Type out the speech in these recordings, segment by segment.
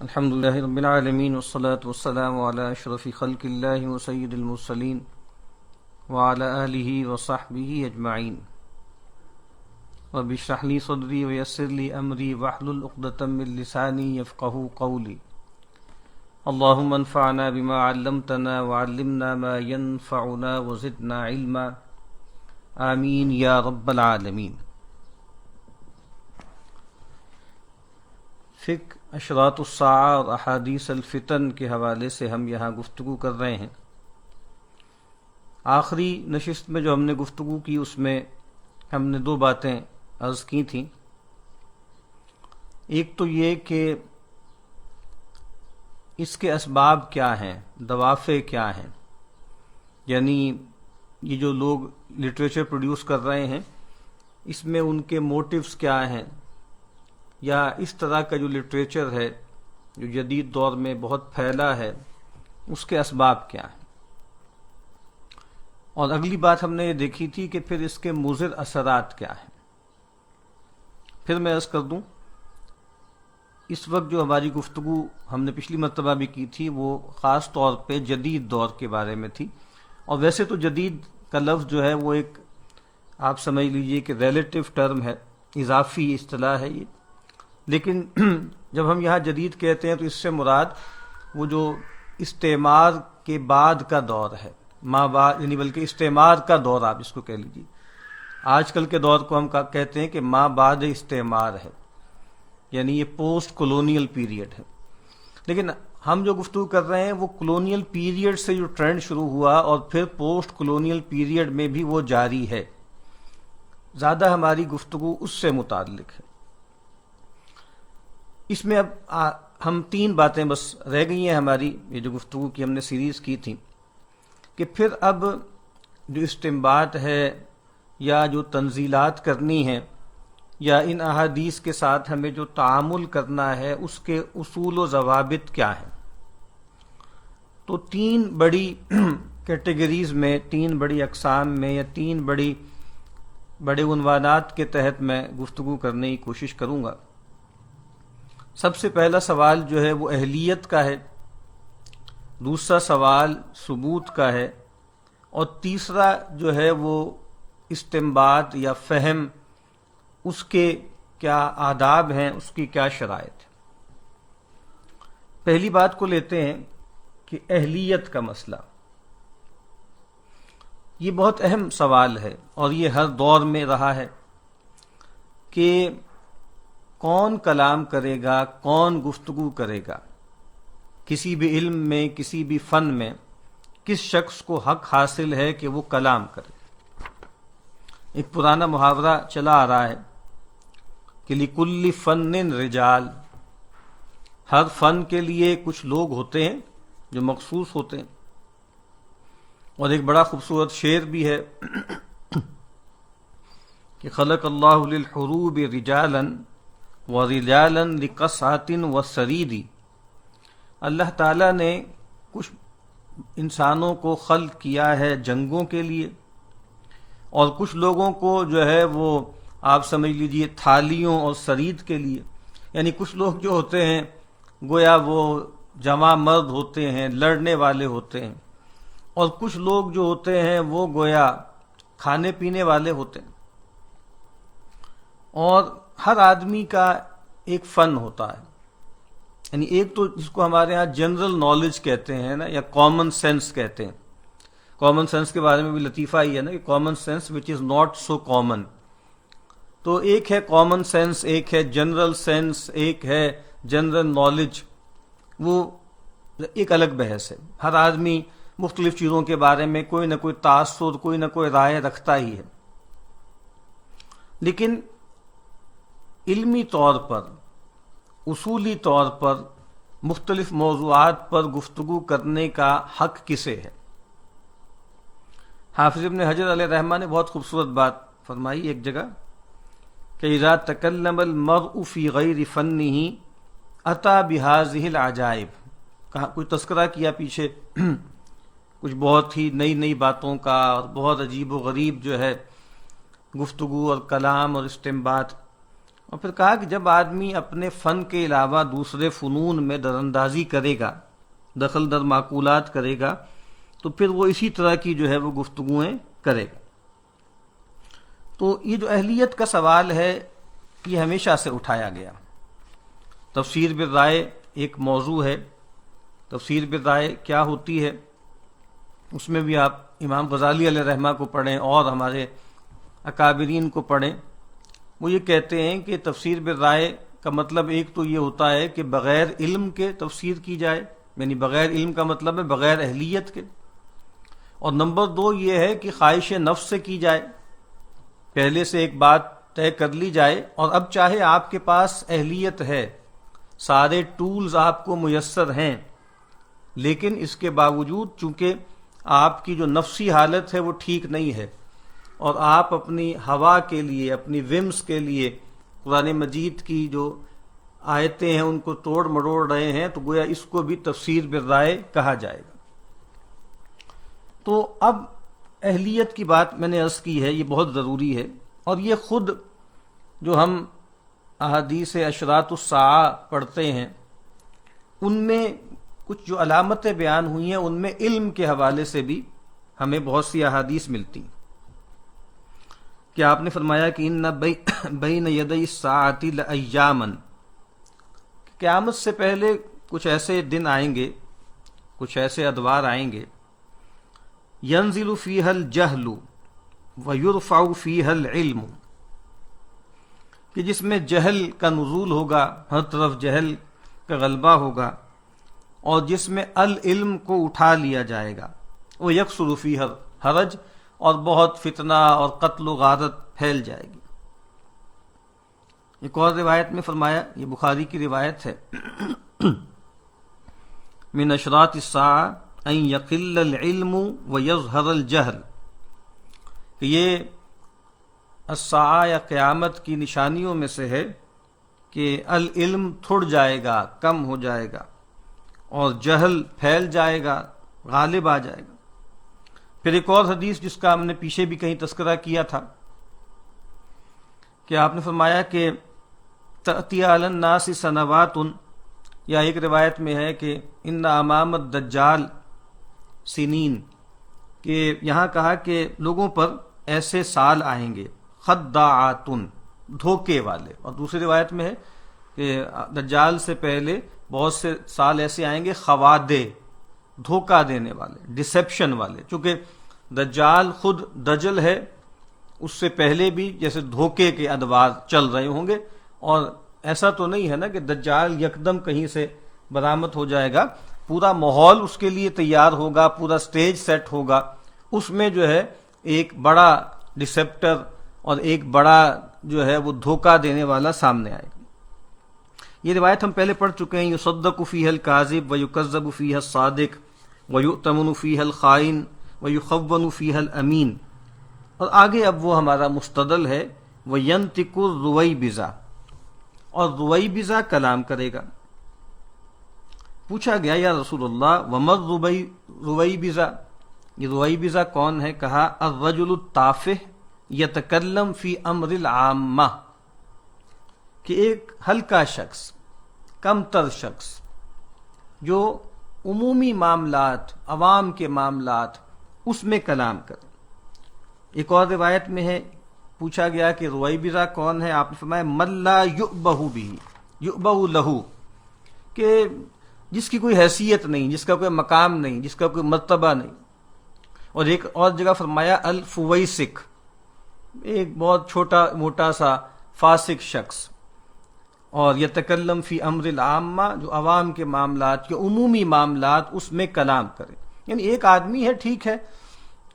الحمد لله رب العالمين والصلاة والسلام على أشرف خلق الله وسيد المرسلين وعلى آله وصحبه أجمعين. رب اشرح لي صدري ويسر لي أمري واحلل عقدة من لساني يفقهوا قولي. اللهم انفعنا بما علمتنا وعلمنا ما ينفعنا وزدنا علما. آمين يا رب العالمين. فقہ اشراط الساعہ اور احادیث الفتن کے حوالے سے ہم یہاں گفتگو کر رہے ہیں. آخری نشست میں جو ہم نے گفتگو کی اس میں ہم نے دو باتیں عرض کی تھیں. ایک تو یہ کہ اس کے اسباب کیا ہیں، دوافع کیا ہیں، یعنی یہ جو لوگ لٹریچر پروڈیوس کر رہے ہیں اس میں ان کے موٹیوز کیا ہیں، یا اس طرح کا جو لٹریچر ہے جو جدید دور میں بہت پھیلا ہے اس کے اسباب کیا ہیں. اور اگلی بات ہم نے یہ دیکھی تھی کہ پھر اس کے مضر اثرات کیا ہیں. پھر میں عرض کر دوں، اس وقت جو ہماری گفتگو ہم نے پچھلی مرتبہ بھی کی تھی وہ خاص طور پہ جدید دور کے بارے میں تھی. اور ویسے تو جدید کا لفظ جو ہے وہ ایک آپ سمجھ لیجئے کہ ریلیٹیو ٹرم ہے، اضافی اصطلاح ہے یہ. لیکن جب ہم یہاں جدید کہتے ہیں تو اس سے مراد وہ جو استعمار کے بعد کا دور ہے، ما بعد، یعنی بلکہ استعمار کا دور آپ اس کو کہہ لیجیے. آج کل کے دور کو ہم کہتے ہیں کہ ما بعد استعمار ہے، یعنی یہ پوسٹ کولونیل پیریڈ ہے. لیکن ہم جو گفتگو کر رہے ہیں وہ کولونیل پیریڈ سے جو ٹرینڈ شروع ہوا اور پھر پوسٹ کولونیل پیریڈ میں بھی وہ جاری ہے. زیادہ ہماری گفتگو اس سے متعلق ہے. اس میں اب ہم تین باتیں بس رہ گئی ہیں ہماری یہ جو گفتگو کی ہم نے سیریز کی تھی، کہ پھر اب جو استنباط ہے یا جو تنزیلات کرنی ہیں یا ان احادیث کے ساتھ ہمیں جو تعامل کرنا ہے اس کے اصول و ضوابط کیا ہیں. تو تین بڑی کیٹیگریز میں، تین بڑی اقسام میں، یا تین بڑے عنوانات کے تحت میں گفتگو کرنے کی کوشش کروں گا. سب سے پہلا سوال جو ہے وہ اہلیت کا ہے، دوسرا سوال ثبوت کا ہے، اور تیسرا جو ہے وہ استنباط یا فہم، اس کے کیا آداب ہیں، اس کی کیا شرائط ہے. پہلی بات کو لیتے ہیں کہ اہلیت کا مسئلہ. یہ بہت اہم سوال ہے اور یہ ہر دور میں رہا ہے کہ کون کلام کرے گا، کون گفتگو کرے گا. کسی بھی علم میں، کسی بھی فن میں کس شخص کو حق حاصل ہے کہ وہ کلام کرے. ایک پرانا محاورہ چلا آ رہا ہے کہ لِكُلِّ فَنٍ رِجَال، ہر فن کے لیے کچھ لوگ ہوتے ہیں جو مخصوص ہوتے ہیں. اور ایک بڑا خوبصورت شعر بھی ہے کہ خلق اللہ للحروب رجالا وَرِجَالًا لِقَصْعَةٍ وَالسَّرِيدِ. اللہ تعالیٰ نے کچھ انسانوں کو خلق کیا ہے جنگوں کے لیے، اور کچھ لوگوں کو جو ہے وہ آپ سمجھ لیجئے تھالیوں اور سرید کے لیے. یعنی کچھ لوگ جو ہوتے ہیں گویا وہ جواں مرد ہوتے ہیں، لڑنے والے ہوتے ہیں، اور کچھ لوگ جو ہوتے ہیں وہ گویا کھانے پینے والے ہوتے ہیں. اور ہر آدمی کا ایک فن ہوتا ہے. یعنی ایک تو جس کو ہمارے ہاں جنرل نالج کہتے ہیں نا، یا کامن سینس کہتے ہیں. کامن سینس کے بارے میں بھی لطیفہ ہی ہے نا کہ common sense which is not so common. تو ایک ہے کامن سینس، ایک ہے جنرل سینس، ایک ہے جنرل نالج. وہ ایک الگ بحث ہے. ہر آدمی مختلف چیزوں کے بارے میں کوئی نہ کوئی تاثر، کوئی نہ کوئی رائے رکھتا ہی ہے. لیکن علمی طور پر، اصولی طور پر مختلف موضوعات پر گفتگو کرنے کا حق کسے ہے؟ حافظ ابن حجر علیہ رحمہ نے بہت خوبصورت بات فرمائی ایک جگہ کہ اذا تکلم المرء فی غیر فنہ اتی بہذہ العجائب. کہا کوئی تذکرہ کیا پیچھے کچھ بہت ہی نئی باتوں کا، اور بہت عجیب و غریب جو ہے گفتگو اور کلام اور استنباط. اور پھر کہا کہ جب آدمی اپنے فن کے علاوہ دوسرے فنون میں در اندازی کرے گا، دخل در معقولات کرے گا، تو پھر وہ اسی طرح کی جو ہے وہ گفتگویں کرے گا۔ تو یہ جو اہلیت کا سوال ہے یہ ہمیشہ سے اٹھایا گیا۔ تفسیر بالرائے ایک موضوع ہے۔ تفسیر بالرائے کیا ہوتی ہے، اس میں بھی آپ امام غزالی علیہ رحمہ کو پڑھیں اور ہمارے اکابرین کو پڑھیں۔ وہ یہ کہتے ہیں کہ تفسیر بالرائے کا مطلب ایک تو یہ ہوتا ہے کہ بغیر علم کے تفسیر کی جائے، یعنی بغیر علم کا مطلب ہے بغیر اہلیت کے، اور نمبر 2 یہ ہے کہ خواہش نفس سے کی جائے، پہلے سے ایک بات طے کر لی جائے، اور اب چاہے آپ کے پاس اہلیت ہے، سارے ٹولز آپ کو میسر ہیں، لیکن اس کے باوجود چونکہ آپ کی جو نفسی حالت ہے وہ ٹھیک نہیں ہے، اور آپ اپنی ہوا کے لیے، اپنی ومس کے لیے قرآن مجید کی جو آیتیں ہیں ان کو توڑ مروڑ رہے ہیں، تو گویا اس کو بھی تفسیر بالرائے کہا جائے گا۔ تو اب اہلیت کی بات میں نے عرض کی ہے، یہ بہت ضروری ہے، اور یہ خود جو ہم احادیث اشراط الساعہ پڑھتے ہیں ان میں کچھ جو علامتیں بیان ہوئی ہیں ان میں علم کے حوالے سے بھی ہمیں بہت سی احادیث ملتی ہیں۔ کہ آپ نے فرمایا کہ ان بین یدی الساعۃ لایاما، قیامت سے پہلے کچھ ایسے دن آئیں گے، کچھ ایسے ادوار آئیں گے، ینزل فیہا الجہل ویرفع فیہا العلم، کہ جس میں جہل کا نزول ہوگا، ہر طرف جہل کا غلبہ ہوگا، اور جس میں العلم کو اٹھا لیا جائے گا، وہ یکثر فیہا الحرج، اور بہت فتنہ اور قتل و غارت پھیل جائے گی۔ ایک اور روایت میں فرمایا، یہ بخاری کی روایت ہے، من اشراط الساعہ ان یقل العلم ویظہر الجہل، کہ یہ الساعہ یا قیامت کی نشانیوں میں سے ہے کہ العلم تھڑ جائے گا، کم ہو جائے گا، اور جہل پھیل جائے گا، غالب آ جائے گا۔ پھر ایک اور حدیث جس کا ہم نے پیچھے بھی کہیں تذکرہ کیا تھا کہ آپ نے فرمایا کہ تأتی علی الناس سنوات، یا ایک روایت میں ہے کہ ان امام الدجال سنین، کہ یہاں کہا کہ لوگوں پر ایسے سال آئیں گے خداعات، دھوکے والے، اور دوسری روایت میں ہے کہ دجال سے پہلے بہت سے سال ایسے آئیں گے خوادے، دھوکہ دینے والے، ڈسیپشن والے، چونکہ دجال خود دجل ہے، اس سے پہلے بھی جیسے دھوکے کے ادوار چل رہے ہوں گے، اور ایسا تو نہیں ہے نا کہ دجال یکدم کہیں سے برآمد ہو جائے گا، پورا ماحول اس کے لیے تیار ہوگا، پورا سٹیج سیٹ ہوگا، اس میں جو ہے ایک بڑا ڈسیپٹر اور ایک بڑا جو ہے وہ دھوکہ دینے والا سامنے آئے گا۔ یہ روایت ہم پہلے پڑھ چکے ہیں، یصدق فیہا الکاذب ویکذب فیہا الصادق ویؤتمن فیہا الخائن ویخون فیہا الامین، اور آگے اب وہ ہمارا مستدل ہے، وینطق الرویبضہ، اور رویبضہ کلام کرے گا۔ پوچھا گیا یا رسول اللہ وما الرویبضہ، یہ رویبضہ کون ہے؟ کہا الرجل التافہ یتکلم فی امر العامہ، کہ ایک ہلکا شخص، کم تر شخص جو عمومی معاملات، عوام کے معاملات، اس میں کلام کرے۔ ایک اور روایت میں ہے، پوچھا گیا کہ رویبضہ کون ہے؟ آپ نے فرمایا من لا یؤبہ بہ، یؤبہ لہ، کہ جس کی کوئی حیثیت نہیں، جس کا کوئی مقام نہیں، جس کا کوئی مرتبہ نہیں۔ اور ایک اور جگہ فرمایا الفویسق، ایک بہت چھوٹا موٹا سا فاسق شخص، اور یتکلم فی امر العامہ، جو عوام کے معاملات، کے عمومی معاملات، اس میں کلام کرے۔ یعنی ایک آدمی ہے، ٹھیک ہے،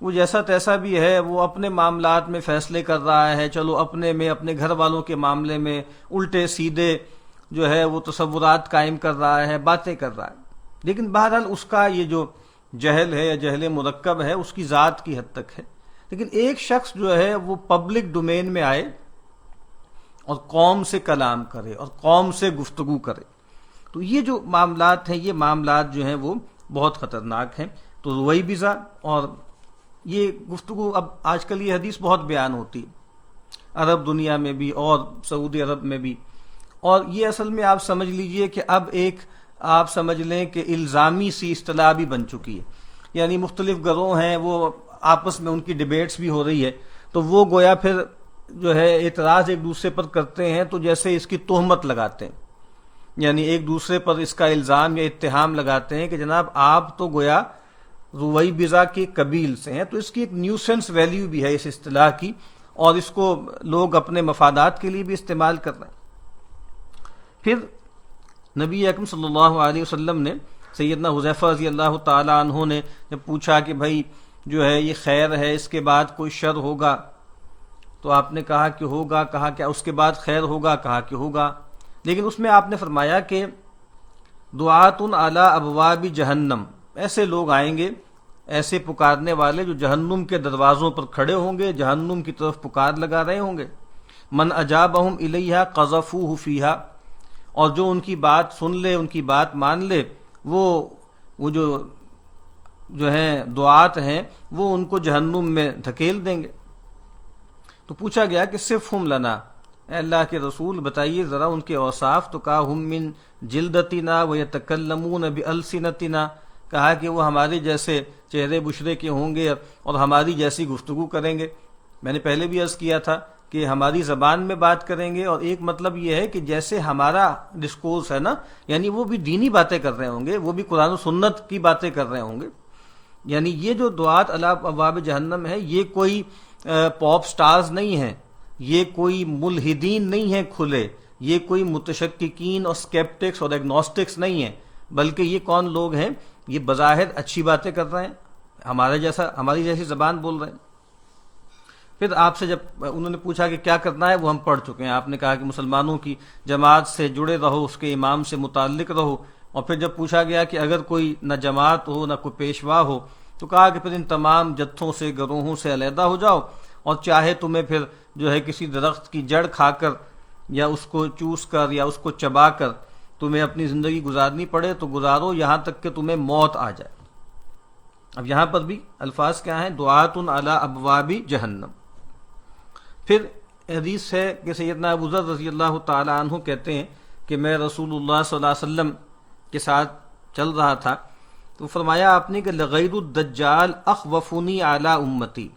وہ جیسا تیسا بھی ہے، وہ اپنے معاملات میں فیصلے کر رہا ہے، چلو اپنے میں، اپنے گھر والوں کے معاملے میں الٹے سیدھے جو ہے وہ تصورات قائم کر رہا ہے، باتیں کر رہا ہے، لیکن بہرحال اس کا یہ جو جہل ہے یا جہل مرکب ہے اس کی ذات کی حد تک ہے۔ لیکن ایک شخص جو ہے وہ پبلک ڈومین میں آئے اور قوم سے کلام کرے اور قوم سے گفتگو کرے، تو یہ جو معاملات ہیں، یہ معاملات جو ہیں وہ بہت خطرناک ہیں۔ تو رویبضہ، اور یہ گفتگو اب آج کل یہ حدیث بہت بیان ہوتی ہے عرب دنیا میں بھی اور سعودی عرب میں بھی. اور یہ اصل میں آپ سمجھ لیجئے کہ اب ایک آپ سمجھ لیں کہ الزامی سی اصطلاح بھی بن چکی ہے. یعنی مختلف گروہ ہیں، وہ آپس میں ان کی ڈیبیٹس بھی ہو رہی ہے، تو وہ گویا پھر جو ہے اعتراض ایک دوسرے پر کرتے ہیں تو جیسے اس کی تہمت لگاتے ہیں، یعنی ایک دوسرے پر اس کا الزام یا اتہام لگاتے ہیں کہ جناب آپ تو گویا روئی بزا کے قبیل سے ہیں. تو اس کی ایک نیوسنس ویلیو بھی ہے اس اصطلاح کی، اور اس کو لوگ اپنے مفادات کے لیے بھی استعمال کر رہے ہیں. پھر نبی اکرم صلی اللہ علیہ وسلم نے سیدنا حذیفہ رضی اللہ تعالی عنہ نے جب پوچھا کہ بھائی جو ہے یہ خیر ہے، اس کے بعد کوئی شر ہوگا، تو آپ نے کہا کہ ہوگا. کہا کہ اس کے بعد خیر ہوگا؟ کہا کہ ہوگا. لیکن اس میں آپ نے فرمایا کہ دعات علی ابواب جہنم، ایسے لوگ آئیں گے، ایسے پکارنے والے جو جہنم کے دروازوں پر کھڑے ہوں گے، جہنم کی طرف پکار لگا رہے ہوں گے. من اجابہم الیہا قذفوہ فیہا، اور جو ان کی بات سن لے، ان کی بات مان لے، وہ جو ہیں دعات ہیں وہ ان کو جہنم میں دھکیل دیں گے. تو پوچھا گیا کہ صفہم لنا، اے اللہ کے رسول بتائیے ذرا ان کے اوصاف. تو کہا ہم من جلدتنا ویتکلمون بالسنتنا، کہا کہ وہ ہمارے جیسے چہرے بشرے کے ہوں گے اور ہماری جیسی گفتگو کریں گے. میں نے پہلے بھی عرض کیا تھا کہ ہماری زبان میں بات کریں گے، اور ایک مطلب یہ ہے کہ جیسے ہمارا ڈسکورس ہے نا، یعنی وہ بھی دینی باتیں کر رہے ہوں گے، وہ بھی قرآن و سنت کی باتیں کر رہے ہوں گے. یعنی یہ جو دعات علی ابواب جہنم ہے، یہ کوئی پاپ سٹارز نہیں ہیں، یہ کوئی ملحدین نہیں ہیں کھلے، یہ کوئی متشککین اور سکیپٹکس اور ایگنوسٹکس نہیں ہیں، بلکہ یہ کون لوگ ہیں؟ یہ بظاہر اچھی باتیں کر رہے ہیں، ہماری جیسی زبان بول رہے ہیں. پھر آپ سے جب انہوں نے پوچھا کہ کیا کرنا ہے، وہ ہم پڑھ چکے ہیں. آپ نے کہا کہ مسلمانوں کی جماعت سے جڑے رہو، اس کے امام سے متعلق رہو. اور پھر جب پوچھا گیا کہ اگر کوئی نہ جماعت ہو نہ کوئی پیشوا ہو، تو کہا کہ پھر ان تمام جتھوں سے، گروہوں سے علیحدہ ہو جاؤ، اور چاہے تمہیں پھر جو ہے کسی درخت کی جڑ کھا کر یا اس کو چوس کر یا اس کو چبا کر تمہیں اپنی زندگی گزارنی پڑے تو گزارو، یہاں تک کہ تمہیں موت آ جائے. اب یہاں پر بھی الفاظ کیا ہیں؟ دعات علی ابواب جہنم. پھر حدیث ہے کہ سیدنا ابو ذر رضی اللہ تعالی عنہ کہتے ہیں کہ میں رسول اللہ صلی اللہ علیہ وسلم کے ساتھ چل رہا تھا، تو فرمایا آپ نے کہ لغیر الدجال اخوفنی علی امتی،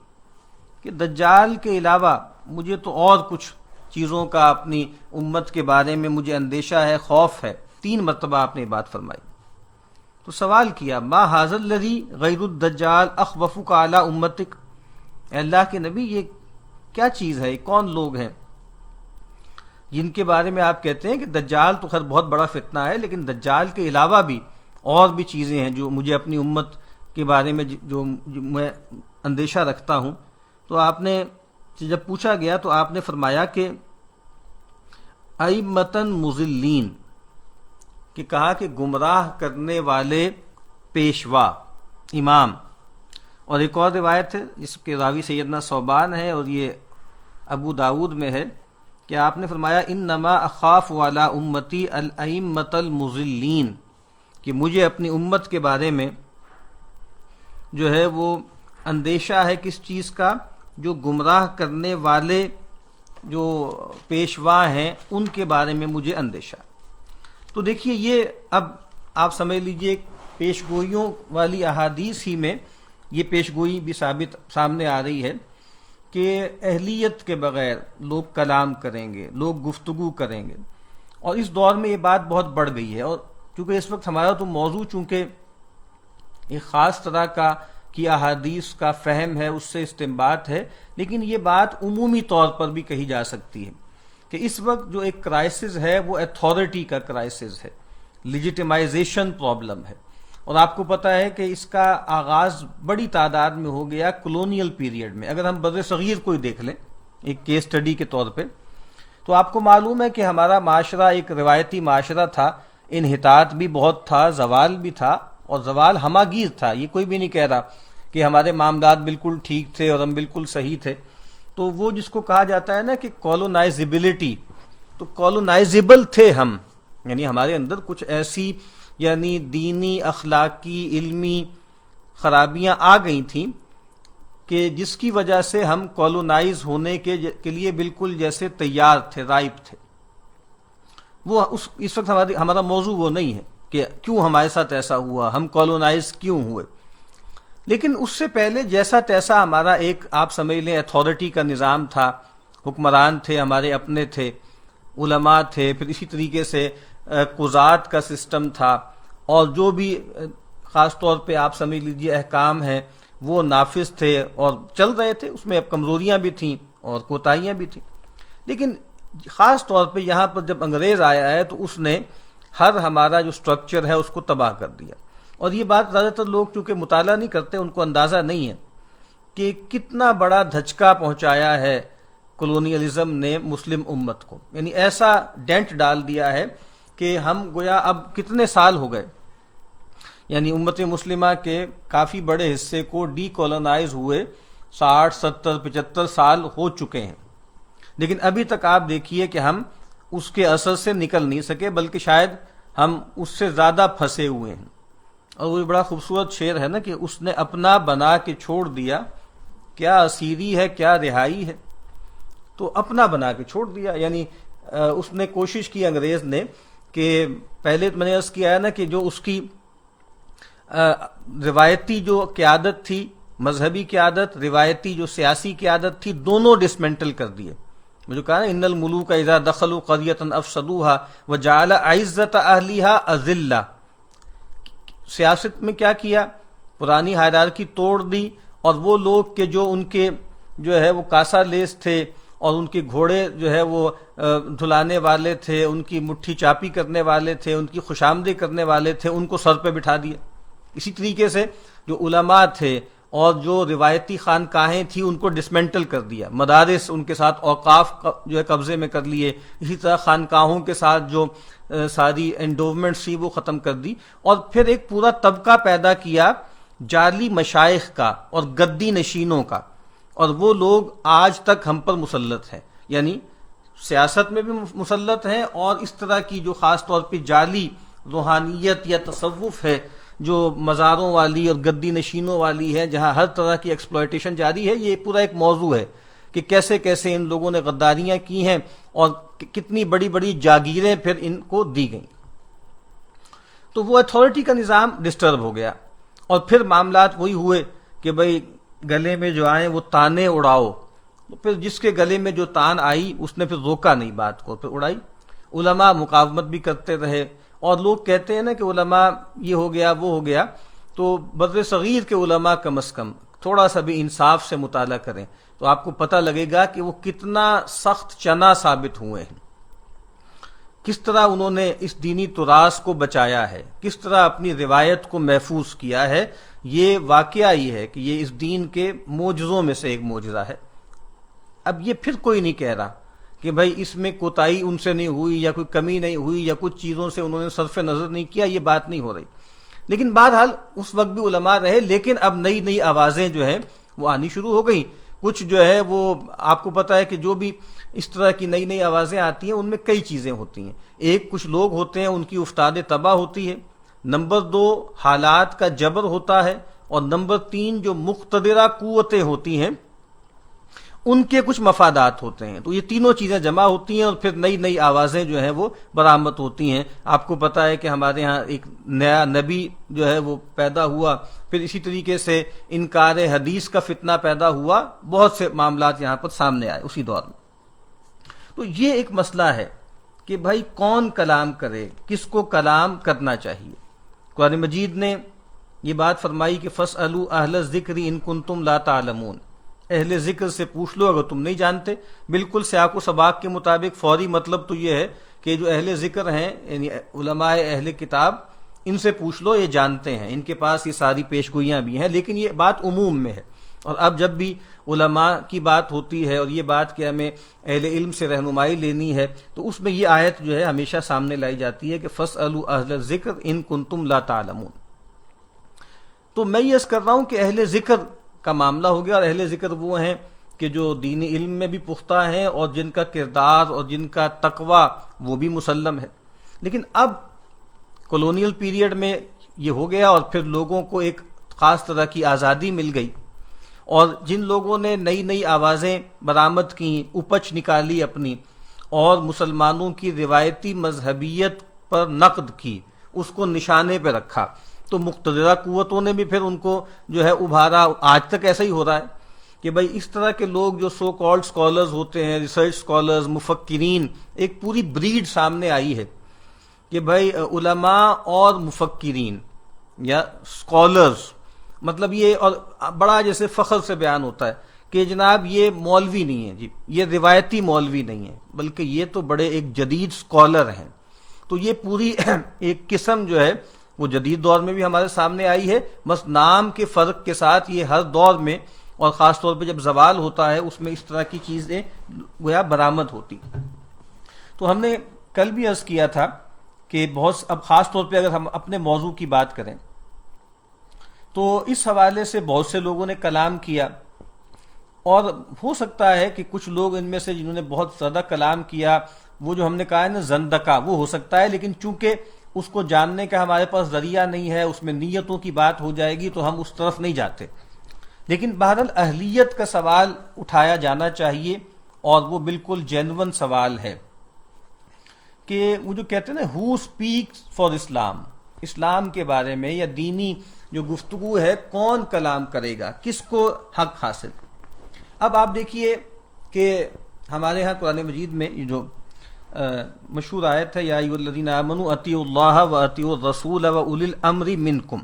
کہ دجال کے علاوہ مجھے تو اور کچھ چیزوں کا اپنی امت کے بارے میں مجھے اندیشہ ہے، خوف ہے. 3 مرتبہ آپ نے یہ بات فرمائی. تو سوال کیا ما ھذا الذی غیر الدجال اخوفک علی امتک، اے اللہ کے نبی یہ کیا چیز ہے، یہ کون لوگ ہیں جن کے بارے میں آپ کہتے ہیں کہ دجال تو خیر بہت بڑا فتنہ ہے، لیکن دجال کے علاوہ بھی اور بھی چیزیں ہیں جو مجھے اپنی امت کے بارے میں جو میں اندیشہ رکھتا ہوں. تو آپ نے جب پوچھا گیا تو آپ نے فرمایا کہ ائمتن مضلین، کہ کہا کہ گمراہ کرنے والے پیشوا، امام. اور ایک اور روایت ہے جس کے راوی سیدنا ثوبان ہے، اور یہ ابو داود میں ہے کہ آپ نے فرمایا انما اخاف علی امتی الائمۃ المضلین، کہ مجھے اپنی امت کے بارے میں جو ہے وہ اندیشہ ہے کس چیز کا؟ جو گمراہ کرنے والے جو پیشوا ہیں ان کے بارے میں مجھے اندیشہ. تو دیکھیے یہ اب آپ سمجھ لیجئے پیشگوئیوں والی احادیث ہی میں یہ پیشگوئی بھی ثابت سامنے آ رہی ہے کہ اہلیت کے بغیر لوگ کلام کریں گے، لوگ گفتگو کریں گے. اور اس دور میں یہ بات بہت بڑھ گئی ہے، اور چونکہ اس وقت ہمارا تو موضوع چونکہ ایک خاص طرح کی احادیث کا فہم ہے، اس سے استنباط ہے، لیکن یہ بات عمومی طور پر بھی کہی جا سکتی ہے کہ اس وقت جو ایک کرائسس ہے وہ اتھارٹی کا کرائسس ہے، لیجیٹیمائزیشن پرابلم ہے. اور آپ کو پتہ ہے کہ اس کا آغاز بڑی تعداد میں ہو گیا کلونیل پیریڈ میں. اگر ہم بر صغیر کو ہی دیکھ لیں ایک کیس اسٹڈی کے طور پہ، تو آپ کو معلوم ہے کہ ہمارا معاشرہ ایک روایتی معاشرہ تھا، انحطاط بھی بہت تھا، زوال بھی تھا، اور زوال ہماگیر تھا. یہ کوئی بھی نہیں کہہ رہا کہ ہمارے معاملات بالکل ٹھیک تھے اور ہم بالکل صحیح تھے. تو وہ جس کو کہا جاتا ہے نا کہ کولونائزیبلٹی، تو کولونائزیبل تھے ہم، یعنی ہمارے اندر کچھ ایسی یعنی دینی، اخلاقی، علمی خرابیاں آ گئی تھیں کہ جس کی وجہ سے ہم کالونائز ہونے کے لیے بالکل جیسے تیار تھے، رائپ تھے. وہ اس وقت ہمارا موضوع وہ نہیں ہے کہ کیوں ہمارے ساتھ ایسا ہوا، ہم کالونائز کیوں ہوئے. لیکن اس سے پہلے جیسا تیسا ہمارا ایک آپ سمجھ لیں اتھارٹی کا نظام تھا، حکمران تھے، ہمارے اپنے تھے، علماء تھے، پھر اسی طریقے سے قضات کا سسٹم تھا، اور جو بھی خاص طور پہ آپ سمجھ لیجئے احکام ہیں وہ نافذ تھے اور چل رہے تھے. اس میں اب کمزوریاں بھی تھیں اور کوتاہیاں بھی تھیں. لیکن خاص طور پہ یہاں پر جب انگریز آیا ہے تو اس نے ہر ہمارا جو سٹرکچر ہے اس کو تباہ کر دیا. اور یہ بات زیادہ تر لوگ چونکہ مطالعہ نہیں کرتے، ان کو اندازہ نہیں ہے کہ کتنا بڑا دھچکا پہنچایا ہے کولونیلزم نے مسلم امت کو. یعنی ایسا ڈینٹ ڈال دیا ہے کہ ہم گویا اب کتنے سال ہو گئے، یعنی امت مسلمہ کے کافی بڑے حصے کو ڈی کولونائز ہوئے 60 70 75 سال ہو چکے ہیں. لیکن ابھی تک آپ دیکھیے کہ ہم اس کے اثر سے نکل نہیں سکے، بلکہ شاید ہم اس سے زیادہ پھنسے ہوئے ہیں. اور وہ بڑا خوبصورت شعر ہے نا کہ اس نے اپنا بنا کے چھوڑ دیا، کیا اسیری ہے کیا رہائی ہے. تو اپنا بنا کے چھوڑ دیا، یعنی اس نے کوشش کی انگریز نے کہ پہلے میں نے عرض کیا ہے نا کہ جو اس کی روایتی جو قیادت تھی، مذہبی قیادت، روایتی جو سیاسی قیادت تھی، دونوں ڈسمنٹل کر دیے. مجھے کہا نا ان الملوک اذا دخلوا قرية افسدوها وجعل عزت اہلها اذلہ. سیاست میں کیا کیا، پرانی ہائرارکی توڑ دی، اور وہ لوگ کہ جو ان کے جو ہے وہ کاسا لیس تھے اور ان کے گھوڑے جو ہے وہ دھلانے والے تھے، ان کی مٹھی چاپی کرنے والے تھے، ان کی خوشامدی کرنے والے تھے، ان کو سر پہ بٹھا دیا. اسی طریقے سے جو علماء تھے اور جو روایتی خانقاہیں تھیں ان کو ڈسمنٹل کر دیا، مدارس ان کے ساتھ اوقاف جو ہے قبضے میں کر لیے، اسی طرح خانقاہوں کے ساتھ جو ساری انڈومنٹس تھی وہ ختم کر دی. اور پھر ایک پورا طبقہ پیدا کیا جعلی مشائخ کا اور گدی نشینوں کا، اور وہ لوگ آج تک ہم پر مسلط ہیں. یعنی سیاست میں بھی مسلط ہیں، اور اس طرح کی جو خاص طور پہ جعلی روحانیت یا تصوف ہے جو مزاروں والی اور گدی نشینوں والی ہے، جہاں ہر طرح کی ایکسپلائٹیشن جاری ہے. یہ پورا ایک موضوع ہے کہ کیسے کیسے ان لوگوں نے غداریاں کی ہیں اور کتنی بڑی بڑی جاگیریں پھر ان کو دی گئیں. تو وہ اتھارٹی کا نظام ڈسٹرب ہو گیا، اور پھر معاملات وہی ہوئے کہ بھئی گلے میں جو آئیں وہ تانے اڑاؤ. تو پھر جس کے گلے میں جو تان آئی اس نے پھر روکا نہیں بات کو، پھر اڑائی. علماء مقاومت بھی کرتے رہے، اور لوگ کہتے ہیں نا کہ علماء یہ ہو گیا وہ ہو گیا. تو بر صغیر کے علماء کم از کم تھوڑا سا بھی انصاف سے مطالعہ کریں تو آپ کو پتہ لگے گا کہ وہ کتنا سخت چنا ثابت ہوئے ہیں، کس طرح انہوں نے اس دینی تراث کو بچایا ہے، کس طرح اپنی روایت کو محفوظ کیا ہے. یہ واقعہ یہ ہے کہ یہ اس دین کے معجزوں میں سے ایک معجزہ ہے. اب یہ پھر کوئی نہیں کہہ رہا کہ بھائی اس میں کوتاہی ان سے نہیں ہوئی یا کوئی کمی نہیں ہوئی یا کچھ چیزوں سے انہوں نے صرف نظر نہیں کیا، یہ بات نہیں ہو رہی. لیکن بہرحال اس وقت بھی علماء رہے، لیکن اب نئی نئی آوازیں جو ہیں وہ آنی شروع ہو گئیں. کچھ جو ہے وہ آپ کو پتہ ہے کہ جو بھی اس طرح کی نئی نئی آوازیں آتی ہیں ان میں کئی چیزیں ہوتی ہیں. ایک کچھ لوگ ہوتے ہیں ان کی افتاد تباہ ہوتی ہے، نمبر 2 حالات کا جبر ہوتا ہے، اور نمبر 3 جو مقتدرہ قوتیں ہوتی ہیں ان کے کچھ مفادات ہوتے ہیں. تو یہ تینوں چیزیں جمع ہوتی ہیں اور پھر نئی نئی آوازیں جو ہیں وہ برآمد ہوتی ہیں. آپ کو پتہ ہے کہ ہمارے ہاں ایک نیا نبی جو ہے وہ پیدا ہوا، پھر اسی طریقے سے انکار حدیث کا فتنہ پیدا ہوا، بہت سے معاملات یہاں پر سامنے آئے اسی دور میں. تو یہ ایک مسئلہ ہے کہ بھائی کون کلام کرے، کس کو کلام کرنا چاہیے. قرآن مجید نے یہ بات فرمائی کہ فَاسْأَلُوا أَهْلَ الذِّكْرِ إِن كُنتُمْ لَا تَعْلَمُونَ، اہل ذکر سے پوچھ لو اگر تم نہیں جانتے. بالکل سیاق و سباق کے مطابق فوری مطلب تو یہ ہے کہ جو اہل ذکر ہیں یعنی علماء اہل کتاب، ان سے پوچھ لو، یہ جانتے ہیں، ان کے پاس یہ ساری پیشگوئیاں بھی ہیں. لیکن یہ بات عموم میں ہے، اور اب جب بھی علماء کی بات ہوتی ہے اور یہ بات کہ ہمیں اہل علم سے رہنمائی لینی ہے تو اس میں یہ آیت جو ہے ہمیشہ سامنے لائی جاتی ہے کہ فَاسْأَلُوا أَهْلَ الذِّكْرِ إِن كُنتُمْ لَا تَعْلَمُونَ. تو میں یہ عرض کر رہا ہوں کہ اہل ذکر کا معاملہ ہو گیا، اور اہل ذکر وہ ہیں کہ جو دینی علم میں بھی پختہ ہیں اور جن کا کردار اور جن کا تقوی وہ بھی مسلم ہے. لیکن اب کولونیل پیریڈ میں یہ ہو گیا، اور پھر لوگوں کو ایک خاص طرح کی آزادی مل گئی، اور جن لوگوں نے نئی نئی آوازیں برآمد کی، اپچ نکالی اپنی، اور مسلمانوں کی روایتی مذہبیت پر نقد کی، اس کو نشانے پہ رکھا، تو مقتدرہ قوتوں نے بھی پھر ان کو جو ہے ابھارا. آج تک ایسا ہی ہو رہا ہے کہ بھائی اس طرح کے لوگ جو سو کالڈ سکالرز ہوتے ہیں، ریسرچ سکالرز، مفکرین، ایک پوری بریڈ سامنے آئی ہے کہ بھائی علماء اور مفکرین یا سکالرز، مطلب یہ، اور بڑا جیسے فخر سے بیان ہوتا ہے کہ جناب یہ مولوی نہیں ہے جی، یہ روایتی مولوی نہیں ہے، بلکہ یہ تو بڑے ایک جدید سکالر ہیں. تو یہ پوری ایک قسم جو ہے وہ جدید دور میں بھی ہمارے سامنے آئی ہے، بس نام کے فرق کے ساتھ یہ ہر دور میں، اور خاص طور پہ جب زوال ہوتا ہے اس میں اس طرح کی چیزیں گویا برآمد ہوتی. تو ہم نے کل بھی عرض کیا تھا کہ بہت، اب خاص طور پہ اگر ہم اپنے موضوع کی بات کریں تو اس حوالے سے بہت سے لوگوں نے کلام کیا، اور ہو سکتا ہے کہ کچھ لوگ ان میں سے جنہوں نے بہت زیادہ کلام کیا، وہ جو ہم نے کہا ہے نا زندقہ، وہ ہو سکتا ہے، لیکن چونکہ اس کو جاننے کا ہمارے پاس ذریعہ نہیں ہے، اس میں نیتوں کی بات ہو جائے گی تو ہم اس طرف نہیں جاتے. لیکن بہرحال اہلیت کا سوال اٹھایا جانا چاہیے، اور وہ بالکل جینون سوال ہے کہ وہ جو کہتے ہیں نا ہو اسپیکس فار اسلام، اسلام کے بارے میں یا دینی جو گفتگو ہے کون کلام کرے گا، کس کو حق حاصل. اب آپ دیکھیے کہ ہمارے ہاں قرآن مجید میں یہ جو مشہور آیت ہے، یا ایھا الذین آمنوا اطیعوا اللہ واطیعوا الرسول واولی الامر منکم،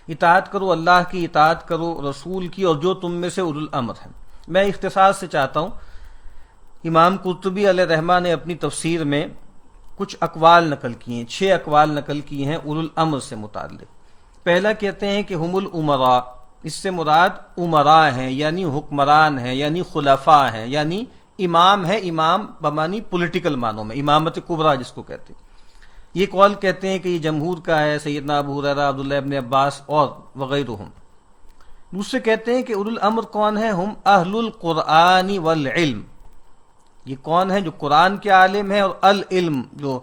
اطاعت کرو، اللہ کی اطاعت کرو، رسول کی، اور جو تم میں سے اولو الامر ہیں. میں اختصار سے چاہتا ہوں، امام قرطبی علیہ رحمہ نے اپنی تفسیر میں کچھ اقوال نقل کیے ہیں، 6 اقوال نقل کیے ہیں اولو الامر سے متعلق. پہلا کہتے ہیں کہ ہم الامراء، اس سے مراد امراء ہیں، یعنی حکمران ہیں، یعنی خلفاء ہیں، یعنی امام ہے، امام بمانی پولیٹیکل معنوں میں، امامت کبریٰ جس کو کہتے ہیں. یہ قول کہتے ہیں کہ یہ جمہور کا ہے، سیدنا ابو ہریرہ، عبداللہ ابن عباس اور وغیرہم. دوسرے کہتے ہیں کہ اولو الامر کون ہے، ہم اہل القرآن والعلم، یہ کون ہے، جو قرآن کے عالم ہیں، اور العلم جو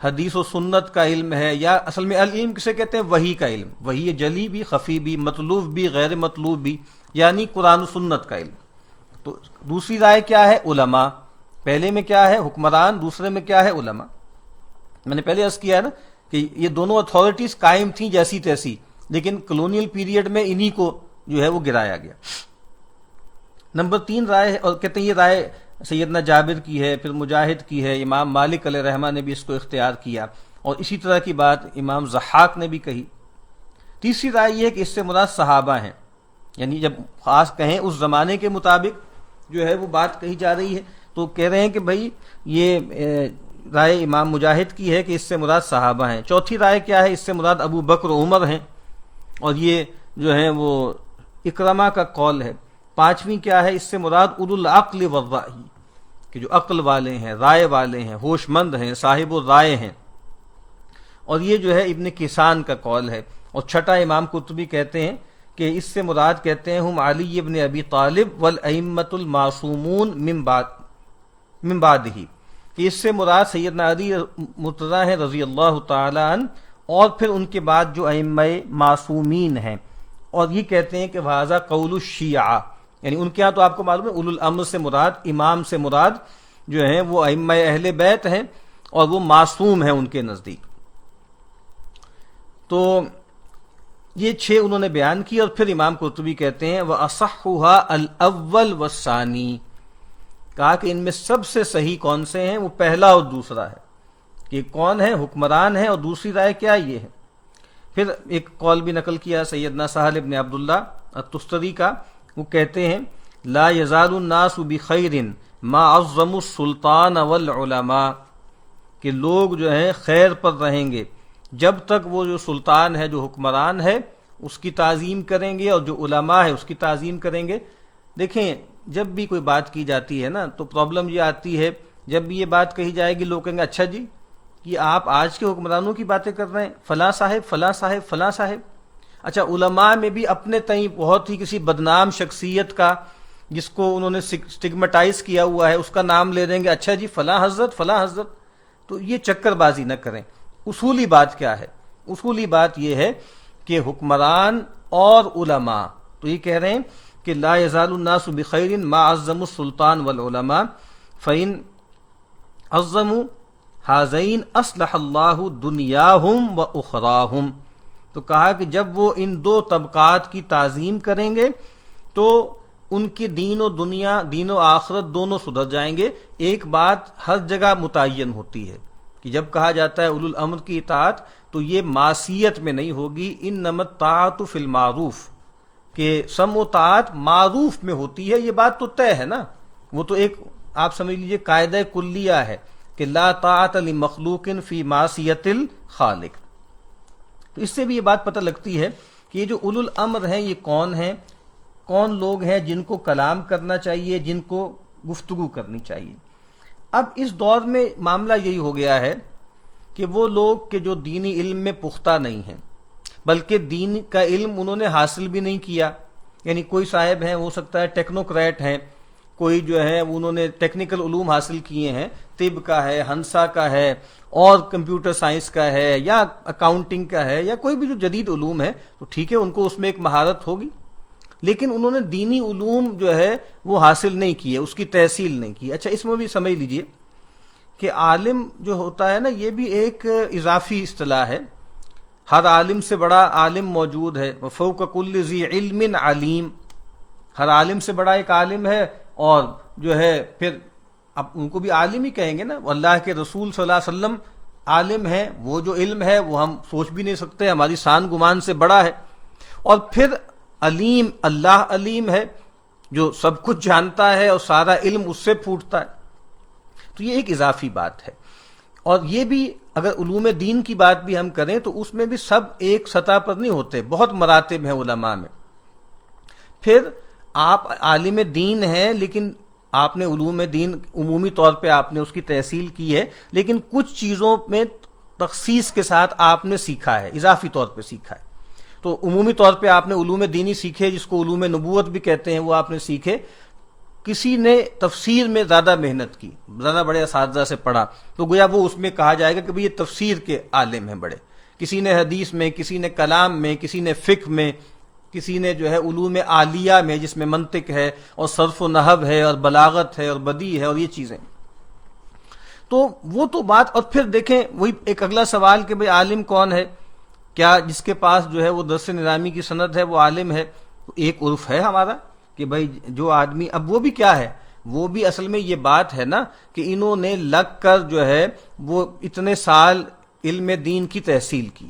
حدیث و سنت کا علم ہے، یا اصل میں العلم کسے کہتے ہیں، وحی کا علم، وحی جلی بھی، خفی بھی، مطلوب بھی، غیر مطلوب بھی، یعنی قرآن و سنت کا علم. تو دوسری رائے کیا ہے، علماء. پہلے میں کیا ہے، حکمران، دوسرے میں کیا ہے، علماء. میں نے پہلے عرض کیا ہے نا کہ یہ دونوں اتھارٹیز قائم تھیں جیسی تیسی، لیکن کلونیل پیریڈ میں انہی کو جو ہے وہ گرایا گیا. نمبر 3 رائے ہے، اور کہتے ہیں یہ رائے سیدنا جابر کی ہے، پھر مجاہد کی ہے، امام مالک علیہ رحمہ نے بھی اس کو اختیار کیا، اور اسی طرح کی بات امام ضحاک نے بھی کہی. تیسری رائے یہ ہے کہ اس سے مراد صحابہ ہیں، یعنی جب خاص کہیں اس زمانے کے مطابق جو ہے وہ بات کہی جا رہی ہے، تو کہہ رہے ہیں کہ بھائی یہ رائے امام مجاہد کی ہے کہ اس سے مراد صحابہ ہیں. چوتھی رائے کیا ہے، اس سے مراد ابو بکر و عمر ہیں، اور یہ جو ہے وہ اکرمہ کا قول ہے. پانچویں کیا ہے، اس سے مراد اولو العقل والرأی، کہ جو عقل والے ہیں، رائے والے ہیں، ہوش مند ہیں، صاحب الرائے ہیں، اور یہ جو ہے ابن کسان کا قول ہے. اور چھٹا امام قرطبی کہتے ہیں کہ اس سے مراد کہتے ہیں ہم علی ابن ابی طالب والائمۃ المعصومون من بعدہ، کہ اس سے مراد سیدنا علی مرتضیٰ ہیں رضی اللہ تعالی عنہ، اور پھر ان کے بعد جو ائمہ معصومین ہیں. اور یہ کہتے ہیں کہ وھذا قول الشیعہ، یعنی ان کے ہاں تو آپ کو معلوم ہے اولو الامر سے مراد، امام سے مراد جو ہیں وہ ائمہ اہل بیت ہیں، اور وہ معصوم ہیں ان کے نزدیک. تو یہ 6 انہوں نے بیان کی، اور پھر امام قرطبی کہتے ہیں وَأَصَحُّهَا الْأَوَّلُ وَالثَّانِي، کہا کہ ان میں سب سے صحیح کون سے ہیں، وہ پہلا اور دوسرا ہے، کہ کون ہے، حکمران ہے، اور دوسری رائے کیا یہ ہے. پھر ایک قول بھی نقل کیا سیدنا سہل ابن عبداللہ التستری کا، وہ کہتے ہیں لا یزال الناس بخیر ما عظموا السلطان والعلماء، کہ لوگ جو ہیں خیر پر رہیں گے جب تک وہ جو سلطان ہے، جو حکمران ہے، اس کی تعظیم کریں گے، اور جو علماء ہے اس کی تعظیم کریں گے. دیکھیں جب بھی کوئی بات کی جاتی ہے نا تو پرابلم یہ آتی ہے، جب بھی یہ بات کہی جائے گی لوگ کہیں گے اچھا جی کہ آپ آج کے حکمرانوں کی باتیں کر رہے ہیں، فلاں صاحب فلاں صاحب فلاں صاحب. اچھا علماء میں بھی اپنے تئیں بہت ہی کسی بدنام شخصیت کا جس کو انہوں نے سٹگمیٹائز کیا ہوا ہے اس کا نام لے دیں گے، اچھا جی فلاں حضرت فلاں حضرت. تو یہ چکر بازی نہ کریں. اصولی بات کیا ہے، اصولی بات یہ ہے کہ حکمران اور علماء تو یہ کہہ رہے ہیں کہ لا یزال الناس بخیر ما عظموا السلطان والعلماء فإن عظموا ہذین اصلح اللہ دنیاہم و اخراہم. تو کہا کہ جب وہ ان دو طبقات کی تعظیم کریں گے تو ان کی دین و دنیا، دین و آخرت دونوں سدھر جائیں گے. ایک بات ہر جگہ متعین ہوتی ہے کہ جب کہا جاتا ہے اولو الامر کی اطاعت تو یہ معصیت میں نہیں ہوگی، انما الطاعۃ فی المعروف، کہ سمع و طاعت معروف میں ہوتی ہے. یہ بات تو طے ہے نا، وہ تو ایک آپ سمجھ لیجئے قاعدہ کلیہ ہے کہ لا طاعت لمخلوق فی معصیت الخالق. تو اس سے بھی یہ بات پتہ لگتی ہے کہ یہ جو اولو الامر ہیں یہ کون ہیں، کون لوگ ہیں جن کو کلام کرنا چاہیے، جن کو گفتگو کرنی چاہیے. اب اس دور میں معاملہ یہی ہو گیا ہے کہ وہ لوگ کہ جو دینی علم میں پختہ نہیں ہیں، بلکہ دین کا علم انہوں نے حاصل بھی نہیں کیا. یعنی کوئی صاحب ہیں، ہو سکتا ہے ٹیکنوکریٹ ہیں، کوئی جو ہے انہوں نے ٹیکنیکل علوم حاصل کیے ہیں، طب کا ہے، ہنسا کا ہے، اور کمپیوٹر سائنس کا ہے، یا اکاؤنٹنگ کا ہے، یا کوئی بھی جو جدید علوم ہے، تو ٹھیک ہے ان کو اس میں ایک مہارت ہوگی، لیکن انہوں نے دینی علوم جو ہے وہ حاصل نہیں کیے، اس کی تحصیل نہیں کی. اچھا اس میں بھی سمجھ لیجئے کہ عالم جو ہوتا ہے نا یہ بھی ایک اضافی اصطلاح ہے. ہر عالم سے بڑا عالم موجود ہے، وفوق کل ذی علم علیم، ہر عالم سے بڑا ایک عالم ہے، اور جو ہے پھر اب ان کو بھی عالم ہی کہیں گے نا. اللہ کے رسول صلی اللہ علیہ وسلم عالم ہے، وہ جو علم ہے وہ ہم سوچ بھی نہیں سکتے، ہماری شان گمان سے بڑا ہے. اور پھر علیم، اللہ علیم ہے جو سب کچھ جانتا ہے اور سارا علم اس سے پھوٹتا ہے. تو یہ ایک اضافی بات ہے. اور یہ بھی اگر علوم دین کی بات بھی ہم کریں تو اس میں بھی سب ایک سطح پر نہیں ہوتے، بہت مراتب ہیں علماء میں. پھر آپ عالم دین ہیں لیکن آپ نے علوم دین عمومی طور پہ آپ نے اس کی تحصیل کی ہے، لیکن کچھ چیزوں میں تخصیص کے ساتھ آپ نے سیکھا ہے، اضافی طور پہ سیکھا ہے. تو عمومی طور پہ آپ نے علوم دینی سیکھے، جس کو علوم نبوت بھی کہتے ہیں، وہ آپ نے سیکھے. کسی نے تفسیر میں زیادہ محنت کی، زیادہ بڑے اساتذہ سے پڑھا، تو گویا وہ اس میں کہا جائے گا کہ یہ تفسیر کے عالم ہیں بڑے. کسی نے حدیث میں، کسی نے کلام میں، کسی نے فقہ میں، کسی نے جو ہے علوم عالیہ میں جس میں منطق ہے اور صرف و نحو ہے اور بلاغت ہے اور بدیع ہے اور یہ چیزیں. تو وہ تو بات. اور پھر دیکھیں وہی ایک اگلا سوال کہ بھئی عالم کون ہے؟ کیا جس کے پاس جو ہے وہ درس نظامی کی سند ہے وہ عالم ہے؟ تو ایک عرف ہے ہمارا کہ بھئی جو آدمی، اب وہ بھی کیا ہے، وہ بھی اصل میں یہ بات ہے نا کہ انہوں نے لگ کر جو ہے وہ اتنے سال علم دین کی تحصیل کی.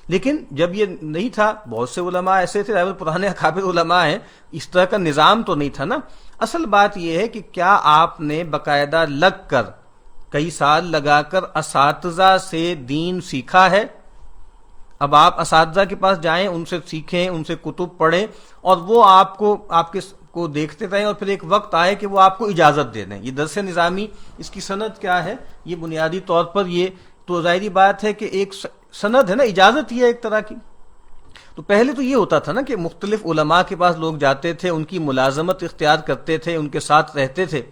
لیکن جب یہ نہیں تھا، بہت سے علماء ایسے تھے، پرانے اکابر علماء ہیں، اس طرح کا نظام تو نہیں تھا نا. اصل بات یہ ہے کہ کیا آپ نے باقاعدہ لگ کر، کئی سال لگا کر اساتذہ سے دین سیکھا ہے؟ اب آپ اساتذہ کے پاس جائیں، ان سے سیکھیں، ان سے کتب پڑھیں، اور وہ آپ کو دیکھتے رہیں، اور پھر ایک وقت آئے کہ وہ آپ کو اجازت دے دیں. یہ درس نظامی، اس کی سند کیا ہے؟ یہ بنیادی طور پر یہ تو ظاہری بات ہے کہ ایک سند ہے نا، اجازت ہی ہے ایک طرح کی. تو پہلے تو یہ ہوتا تھا نا کہ مختلف علماء کے پاس لوگ جاتے تھے، ان کی ملازمت اختیار کرتے تھے، ان کے ساتھ رہتے تھے،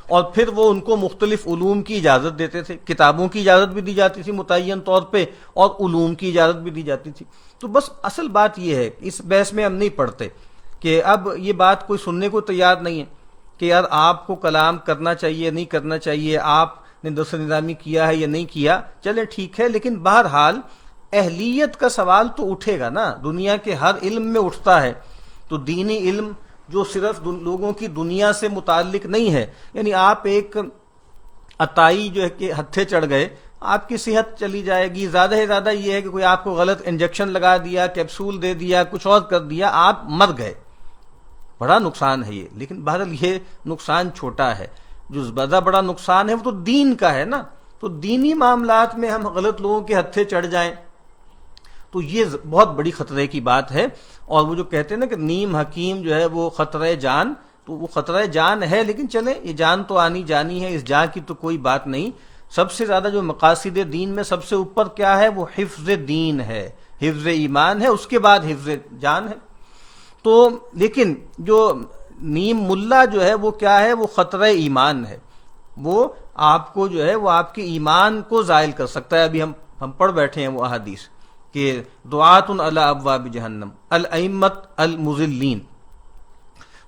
اور پھر وہ ان کو مختلف علوم کی اجازت دیتے تھے. کتابوں کی اجازت بھی دی جاتی تھی متعین طور پہ، اور علوم کی اجازت بھی دی جاتی تھی. تو بس اصل بات یہ ہے، اس بحث میں ہم نہیں پڑھتے کہ اب یہ بات کوئی سننے کو تیار نہیں ہے کہ یار آپ کو کلام کرنا چاہیے نہیں کرنا چاہیے، آپ نے درس نظامی کیا ہے یا نہیں کیا، چلے ٹھیک ہے. لیکن بہرحال اہلیت کا سوال تو اٹھے گا نا، دنیا کے ہر علم میں اٹھتا ہے. تو دینی علم جو صرف لوگوں کی دنیا سے متعلق نہیں ہے، یعنی آپ ایک عطائی جو ہے کہ ہتھے چڑھ گئے، آپ کی صحت چلی جائے گی. زیادہ سے زیادہ یہ ہے کہ کوئی آپ کو غلط انجیکشن لگا دیا، کیپسول دے دیا، کچھ اور کر دیا، آپ مر گئے، بڑا نقصان ہے یہ. لیکن بہرحال یہ نقصان چھوٹا ہے، جو زیادہ بڑا نقصان ہے وہ تو دین کا ہے نا. تو دینی معاملات میں ہم غلط لوگوں کے ہتھے چڑھ جائیں تو یہ بہت بڑی خطرے کی بات ہے. اور وہ جو کہتے ہیں نا کہ نیم حکیم جو ہے وہ خطرہ جان، تو وہ خطرہ جان ہے، لیکن چلیں یہ جان تو آنی جانی ہے، اس جان کی تو کوئی بات نہیں. سب سے زیادہ جو مقاصد دین میں سب سے اوپر کیا ہے؟ وہ حفظ دین ہے، حفظ ایمان ہے، اس کے بعد حفظ جان ہے. تو لیکن جو نیم ملا جو ہے وہ کیا ہے؟ وہ خطرہ ایمان ہے. وہ آپ کو جو ہے وہ آپ کے ایمان کو زائل کر سکتا ہے. ابھی ہم پڑھ بیٹھے ہیں وہ احادیث کہ دعاتن علی ابواب جہنم الائمۃ المضلین،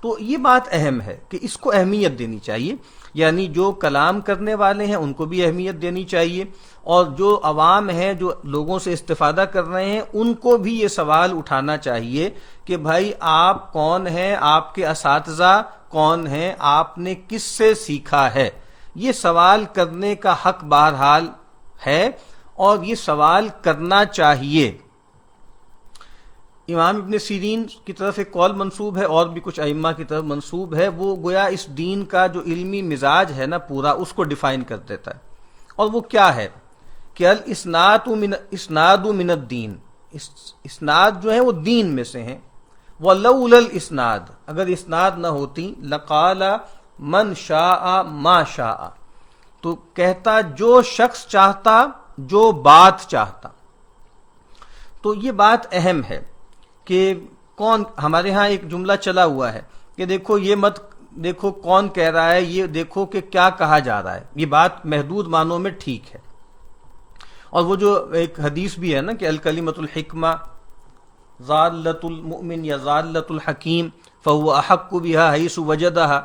تو یہ بات اہم ہے کہ اس کو اہمیت دینی چاہیے، یعنی جو کلام کرنے والے ہیں ان کو بھی اہمیت دینی چاہیے، اور جو عوام ہیں جو لوگوں سے استفادہ کر رہے ہیں ان کو بھی یہ سوال اٹھانا چاہیے کہ بھائی آپ کون ہیں، آپ کے اساتذہ کون ہیں، آپ نے کس سے سیکھا ہے۔ یہ سوال کرنے کا حق بہرحال ہے اور یہ سوال کرنا چاہیے۔ امام ابن سیرین کی طرف ایک قول منسوب ہے اور بھی کچھ ائمہ کی طرف منسوب ہے، وہ گویا اس دین کا جو علمی مزاج ہے نا پورا، اس کو ڈیفائن کر دیتا ہے، اور وہ کیا ہے کہ الاسناد من الدین، اسناد جو ہے وہ دین میں سے ہیں۔ وَلَوْلَا الْإِسْنَادُ، اگر اسناد نہ ہوتی لَقَالَ مَنْ شَاءَ مَا شَاءَ، تو کہتا جو شخص چاہتا جو بات چاہتا۔ تو یہ بات اہم ہے کہ کون، ہمارے ہاں ایک جملہ چلا ہوا ہے کہ دیکھو یہ مت دیکھو کون کہہ رہا ہے، یہ دیکھو کہ کیا کہا جا رہا ہے۔ یہ بات محدود معنوں میں ٹھیک ہے، اور وہ جو ایک حدیث بھی ہے نا کہ الکلمۃ الحکمہ ضالۃ المؤمن یا ضالۃ الحکیم فہو احق بہا حیث وجدہا،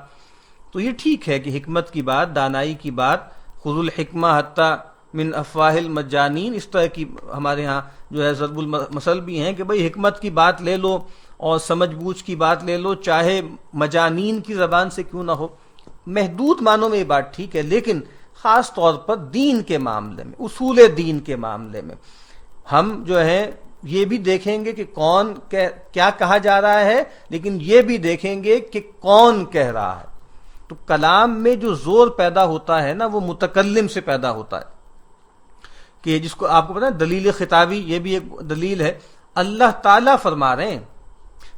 تو یہ ٹھیک ہے کہ حکمت کی بات، دانائی کی بات، خذ الحکمہ حتی من افواہ المجانین، اس طرح کی ہمارے ہاں جو ہے ضرب المثل بھی ہیں کہ بھئی حکمت کی بات لے لو اور سمجھ بوجھ کی بات لے لو، چاہے مجانین کی زبان سے کیوں نہ ہو۔ محدود معنوں میں یہ بات ٹھیک ہے، لیکن خاص طور پر دین کے معاملے میں، اصول دین کے معاملے میں ہم جو ہے یہ بھی دیکھیں گے کہ کون کیا کہا جا رہا ہے، لیکن یہ بھی دیکھیں گے کہ کون کہہ رہا ہے۔ تو کلام میں جو زور پیدا ہوتا ہے نا وہ متکلم سے پیدا ہوتا ہے، کہ جس کو آپ کو پتا ہے دلیل خطابی، یہ بھی ایک دلیل ہے۔ اللہ تعالیٰ فرما رہے ہیں،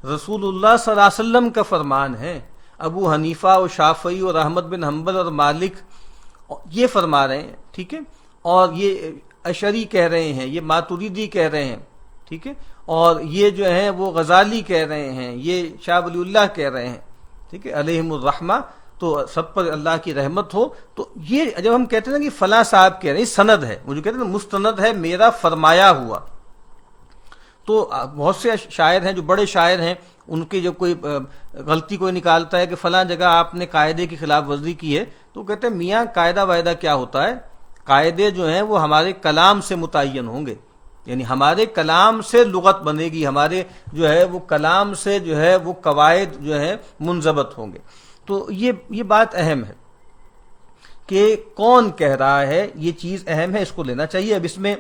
رسول اللہ صلی اللہ علیہ وسلم کا فرمان ہے، ابو حنیفہ اور شافعی اور احمد بن حنبل اور مالک یہ فرما رہے ہیں، ٹھیک ہے، اور یہ اشعری کہہ رہے ہیں، یہ ماتریدی کہہ رہے ہیں، ٹھیک ہے، اور یہ جو ہیں وہ غزالی کہہ رہے ہیں، یہ شاہ ولی اللہ کہہ رہے ہیں، ٹھیک ہے، علیہم الرحمہ، تو سب پر اللہ کی رحمت ہو۔ تو یہ جب ہم کہتے ہیں نا کہ فلاں صاحب کہہ رہے ہیں، سند ہے، وہ جو کہتے ہیں نا مستند ہے، میرا فرمایا ہوا، تو بہت سے شاعر ہیں جو بڑے شاعر ہیں، ان کی جو کوئی غلطی کوئی نکالتا ہے کہ فلاں جگہ آپ نے قاعدے کی خلاف ورزی کی ہے، تو کہتے ہیں میاں قاعدہ وائدہ کیا ہوتا ہے، قاعدے جو ہیں وہ ہمارے کلام سے متعین ہوں گے، یعنی ہمارے کلام سے لغت بنے گی، ہمارے جو ہے وہ کلام سے جو ہے وہ قواعد جو ہے منضبط ہوں گے۔ تو یہ بات اہم ہے کہ کون کہہ رہا ہے، یہ چیز اہم ہے، اس کو لینا چاہیے۔ اب اس میں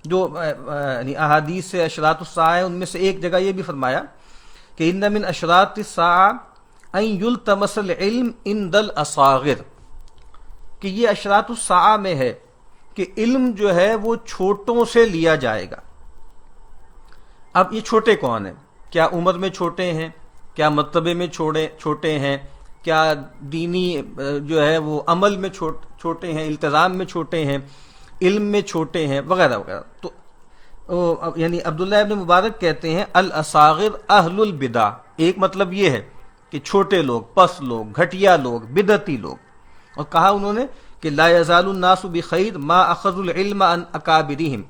جو یعنی احادیث سے اشراط الساعہ ہیں، ان میں سے ایک جگہ یہ بھی فرمایا کہ ان من اشراط الساعہ ان یلتمس العلم عند الاصاغر، کہ یہ اشراط الساعہ میں ہے کہ علم جو ہے وہ چھوٹوں سے لیا جائے گا۔ اب یہ چھوٹے کون ہیں؟ کیا عمر میں چھوٹے ہیں، کیا مرتبے میں چھوٹے ہیں، کیا دینی جو ہے وہ عمل میں چھوٹے ہیں، التزام میں چھوٹے ہیں، علم میں چھوٹے ہیں، وغیرہ وغیرہ۔ تو یعنی عبداللہ ابن مبارک کہتے ہیں الاصاغر اہل البدع، ایک مطلب یہ ہے کہ چھوٹے لوگ، پس لوگ، گھٹیا لوگ، بدعتی لوگ، اور کہا انہوں نے کہ لا یزال الناس بخیر ما اخذوا العلم عن اکابرہم،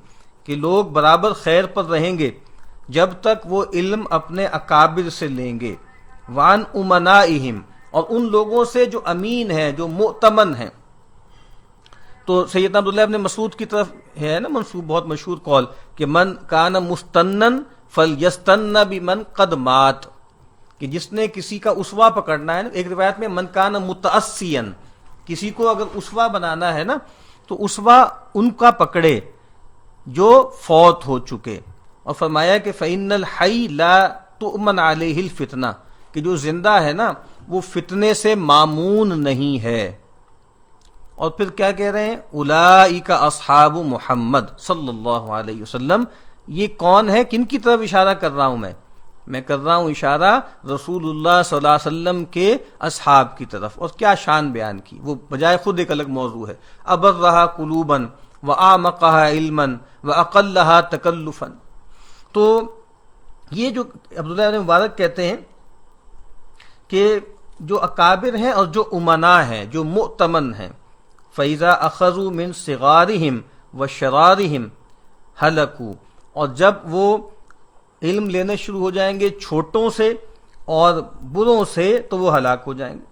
کہ لوگ برابر خیر پر رہیں گے جب تک وہ علم اپنے اکابر سے لیں گے، وعن امنائہم، اور ان لوگوں سے جو امین ہیں، جو مؤتمن ہیں۔ تو سیدنا عبداللہ ابن مسعود کی طرف ہے نا منسوب بہت مشہور قول کہ من کان مستنن فلیستن بمن قد مات، کہ جس نے کسی کا اسوہ پکڑنا ہے، ایک روایت میں من کان متأسین، کسی کو اگر اسوہ بنانا ہے نا تو اسوہ ان کا پکڑے جو فوت ہو چکے، اور فرمایا کہ فإن الحی لا تؤمن علیہ الفتنہ، کہ جو زندہ ہے نا وہ فتنے سے مامون نہیں ہے۔ اور پھر کیا کہہ رہے ہیں، اولئک اصحاب محمد صلی اللہ علیہ وسلم، یہ کون ہے، کن کی طرف اشارہ کر رہا ہوں میں کر رہا ہوں اشارہ رسول اللہ صلی اللہ علیہ وسلم کے اصحاب کی طرف، اور کیا شان بیان کی، وہ بجائے خود ایک الگ موضوع ہے، ابرھا قلوبا واعمقھا علما واقلھا تکلفا۔ تو یہ جو عبداللہ بن مبارک کہتے ہیں کہ جو اکابر ہیں اور جو امنا ہیں، جو مؤتمن ہیں، فَإِذَا أَخَذُوا مِن صِغَارِهِمْ وَشَرَارِهِمْ هَلَكُوا، اور جب وہ علم لینے شروع ہو جائیں گے چھوٹوں سے اور بروں سے تو وہ ہلاک ہو جائیں گے۔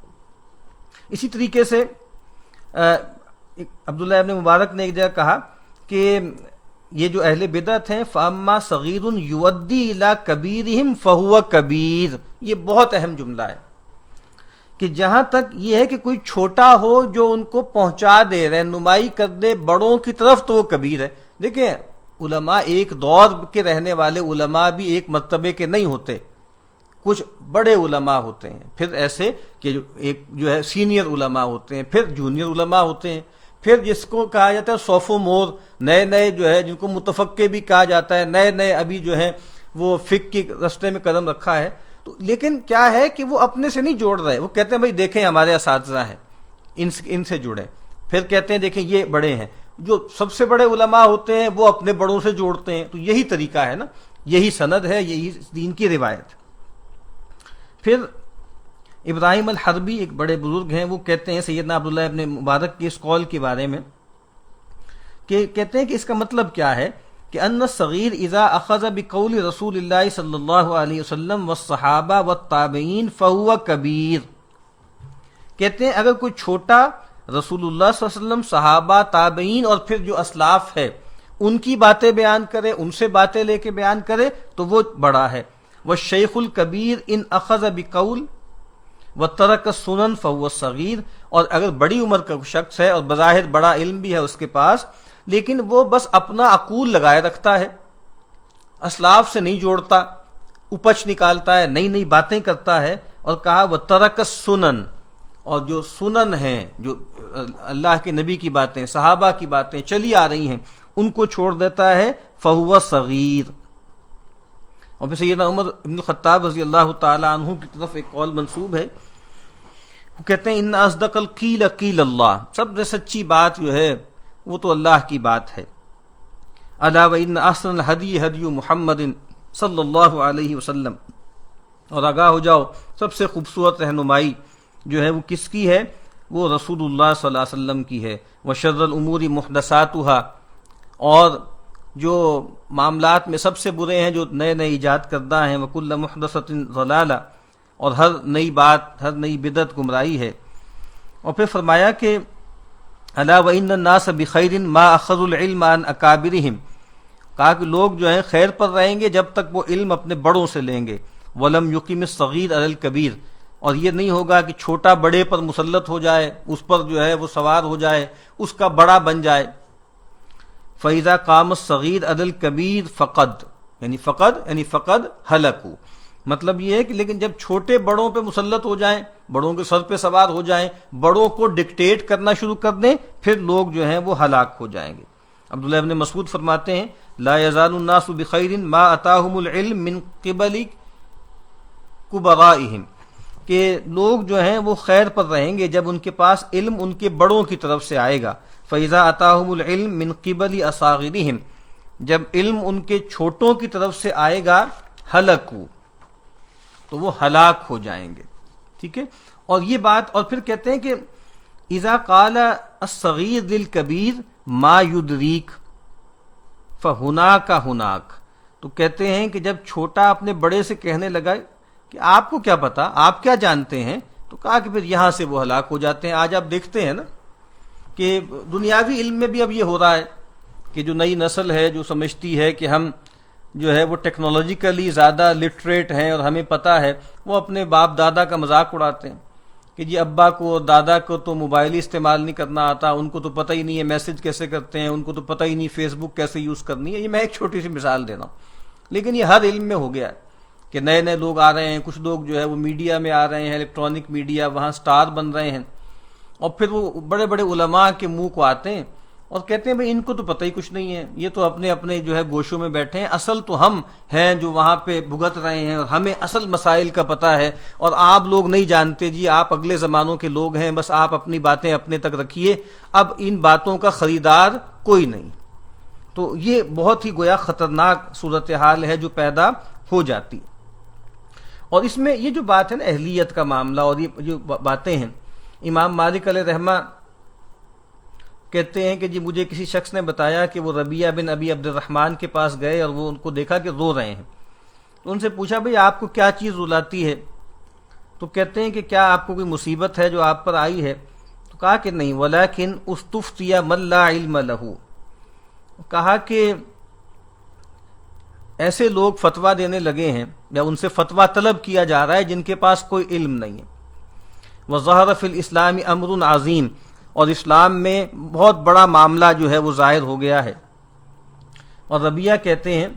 اسی طریقے سے عبداللہ ابن مبارک نے ایک جگہ کہا کہ یہ جو اہل بدعت ہیں فَأَمَّا صَغِيرٌ يُوَدِّي إِلَىٰ كَبِيرِهِمْ فَهُوَ كَبِيرٌ، یہ بہت اہم جملہ ہے کہ جہاں تک یہ ہے کہ کوئی چھوٹا ہو جو ان کو پہنچا دے، رہنمائی کر دے بڑوں کی طرف، تو وہ کبیر ہے۔ دیکھیں علماء ایک دور کے رہنے والے علماء بھی ایک مرتبے کے نہیں ہوتے، کچھ بڑے علماء ہوتے ہیں، پھر ایسے کہ ایک جو ہے سینئر علماء ہوتے ہیں، پھر جونیئر علماء ہوتے ہیں، پھر جس کو کہا جاتا ہے صوف و مور، نئے نئے جو ہے جن کو متفقہ بھی کہا جاتا ہے، نئے نئے ابھی جو ہے وہ فقہ کے رستے میں قدم رکھا ہے۔ تو لیکن کیا ہے کہ وہ اپنے سے نہیں جوڑ رہے، وہ کہتے ہیں بھائی دیکھیں ہمارے اساتذہ ہیں، ان سے جڑیں، پھر کہتے ہیں دیکھیں یہ بڑے ہیں۔ جو سب سے بڑے علماء ہوتے ہیں وہ اپنے بڑوں سے جوڑتے ہیں، تو یہی طریقہ ہے نا، یہی سند ہے، یہی دین کی روایت۔ پھر ابراہیم الحربی ایک بڑے بزرگ ہیں، وہ کہتے ہیں سیدنا عبداللہ ابن مبارک کے اس قول کے بارے میں کہ کہتے ہیں کہ اس کا مطلب کیا ہے کہ ان الصغیر اذا اخذ بقول رسول اللہ صلی اللہ علیہ وسلم والصحابہ والتابعین فهو کبیر۔ کہتے ہیں اگر کوئی چھوٹا رسول اللہ صلی اللہ علیہ وسلم، صحابہ، تابعین اور پھر جو اسلاف ہے ان کی باتیں بیان کرے، ان سے باتیں لے کے بیان کرے تو وہ بڑا ہے۔ والشیخ الکبیر ان اخذ بقول وترک السنن فهو الصغیر، اور اگر بڑی عمر کا شخص ہے اور بظاہر بڑا علم بھی ہے اس کے پاس، لیکن وہ بس اپنا عقول لگائے رکھتا ہے، اسلاف سے نہیں جوڑتا، اپچ نکالتا ہے، نئی نئی باتیں کرتا ہے، اور کہا وترک السنن، اور جو سنن ہیں، جو اللہ کے نبی کی باتیں، صحابہ کی باتیں چلی آ رہی ہیں، ان کو چھوڑ دیتا ہے، فهو صغیر۔ اور پھر سیدنا عمر بن الخطاب رضی اللہ تعالی عنہ کی طرف ایک قول منسوب ہے، وہ کہتے ہیں ان اصدق القیل قیل اللہ، سب سے سچی بات جو ہے وہ تو اللہ کی بات ہے۔ الا وان احسن الہدی ہدی محمد صلی اللہ علیہ وسلم، اور آگاہ ہو جاؤ سب سے خوبصورت رہنمائی جو ہے وہ کس کی ہے؟ وہ رسول اللہ صلی اللہ علیہ وسلم کی ہے۔ وشر الامور محدثاتها، اور جو معاملات میں سب سے برے ہیں جو نئے نئے ایجاد کردہ ہیں، وکل محدثۃ ضلالہ، اور ہر نئی بات، ہر نئی بدعت گمراہی ہے۔ اور پھر فرمایا کہ الا وان الناس بخیر ما اخذوا العلم عن اکابرہم، کہا کہ لوگ جو ہیں خیر پر رہیں گے جب تک وہ علم اپنے بڑوں سے لیں گے۔ ولم یقیم الصغیر علی الکبیر، اور یہ نہیں ہوگا کہ چھوٹا بڑے پر مسلط ہو جائے، اس پر جو ہے وہ سوار ہو جائے، اس کا بڑا بن جائے۔ فَإِذَا قَامَ الصَّغِيرُ عَلَى الْكَبِيرِ فَقَدْ هَلَكُوا، مطلب یہ ہے کہ لیکن جب چھوٹے بڑوں پہ مسلط ہو جائیں، بڑوں کے سر پہ سوار ہو جائیں، بڑوں کو ڈکٹیٹ کرنا شروع کر دیں، پھر لوگ جو ہیں وہ ہلاک ہو جائیں گے۔ عبداللہ ابن مسعود فرماتے ہیں لا يزال الناس بخیر ما اتاهم العلم من قبل کبرائہم، کہ لوگ جو ہیں وہ خیر پر رہیں گے جب ان کے پاس علم ان کے بڑوں کی طرف سے آئے گا۔ فَإِذَا أَتَاهُمُ الْعِلْمُ مِنْ قِبَلِ أَصَاغِرِهِمْ، جب علم ان کے چھوٹوں کی طرف سے آئے گا، ہلکو، تو وہ ہلاک ہو جائیں گے۔ ٹھیک ہے، اور یہ بات، اور پھر کہتے ہیں کہ اِذَا قَالَ الصَّغِيرُ لِلْكَبِيرِ مَا يُدْرِيكَ فَهُنَاكَ هُنَاكَ، تو کہتے ہیں کہ جب چھوٹا اپنے بڑے سے کہنے لگا کہ آپ کو کیا پتا، آپ کیا جانتے ہیں، تو کہا کہ پھر یہاں سے وہ ہلاک ہو جاتے ہیں۔ آج آپ دیکھتے ہیں نا کہ دنیاوی علم میں بھی اب یہ ہو رہا ہے کہ جو نئی نسل ہے جو سمجھتی ہے کہ ہم جو ہے وہ ٹیکنالوجیکلی زیادہ لٹریٹ ہیں اور ہمیں پتہ ہے، وہ اپنے باپ دادا کا مذاق اڑاتے ہیں کہ جی ابا کو اور دادا کو تو موبائل ہی استعمال نہیں کرنا آتا، ان کو تو پتہ ہی نہیں ہے میسج کیسے کرتے ہیں، ان کو تو پتہ ہی نہیں فیس بک کیسے یوز کرنی ہے۔ یہ میں ایک چھوٹی سی مثال دے رہا ہوں، لیکن یہ ہر علم میں ہو گیا ہے کہ نئے نئے لوگ آ رہے ہیں، کچھ لوگ جو ہے وہ میڈیا میں آ رہے ہیں، الیکٹرانک میڈیا، وہاں سٹار بن رہے ہیں، اور پھر وہ بڑے بڑے علماء کے منہ کو آتے ہیں اور کہتے ہیں بھئی ان کو تو پتہ ہی کچھ نہیں ہے، یہ تو اپنے اپنے جو ہے گوشوں میں بیٹھے ہیں، اصل تو ہم ہیں جو وہاں پہ بھگت رہے ہیں اور ہمیں اصل مسائل کا پتہ ہے، اور آپ لوگ نہیں جانتے، جی آپ اگلے زمانوں کے لوگ ہیں، بس آپ اپنی باتیں اپنے تک رکھیے، اب ان باتوں کا خریدار کوئی نہیں۔ تو یہ بہت ہی گویا خطرناک صورتحال ہے جو پیدا ہو جاتی ہے۔ اور اس میں یہ جو بات ہے نا اہلیت کا معاملہ، اور یہ جو باتیں ہیں، امام مالک علیہ رحمہ کہتے ہیں کہ جی مجھے کسی شخص نے بتایا کہ وہ ربیعہ بن ابی عبد الرحمن کے پاس گئے اور وہ ان کو دیکھا کہ رو رہے ہیں، تو ان سے پوچھا بھئی آپ کو کیا چیز رلاتی ہے؟ تو کہتے ہیں کہ کیا آپ کو کوئی مصیبت ہے جو آپ پر آئی ہے؟ تو کہا کہ نہیں، ولیکن استفتی من لا علم لہ، کہا کہ ایسے لوگ فتویٰ دینے لگے ہیں یا ان سے فتویٰ طلب کیا جا رہا ہے جن کے پاس کوئی علم نہیں ہے۔ وظہر فی الاسلام امر عظیم، اور اسلام میں بہت بڑا معاملہ جو ہے وہ ظاہر ہو گیا ہے۔ اور ربیہ کہتے ہیں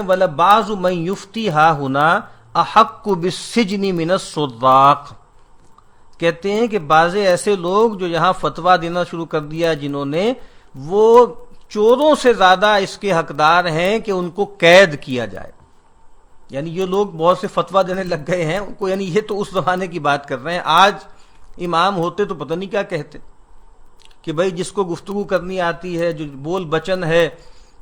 وَلَبَعْضُ مَنْ يُفْتِي هَا هُنَا أَحَقُّ بِالسِّجْنِ مِنَ الصُّدَّاقِ، کہتے ہیں کہ بعض ایسے لوگ جو یہاں فتویٰ دینا شروع کر دیا جنہوں نے، وہ چوروں سے زیادہ اس کے حقدار ہیں کہ ان کو قید کیا جائے۔ یعنی یہ لوگ بہت سے فتویٰ دینے لگ گئے ہیں ان کو، یعنی یہ تو اس زمانے کی بات کر رہے ہیں، آج امام ہوتے تو پتہ نہیں کیا کہتے کہ بھائی جس کو گفتگو کرنی آتی ہے، جو بول بچن ہے،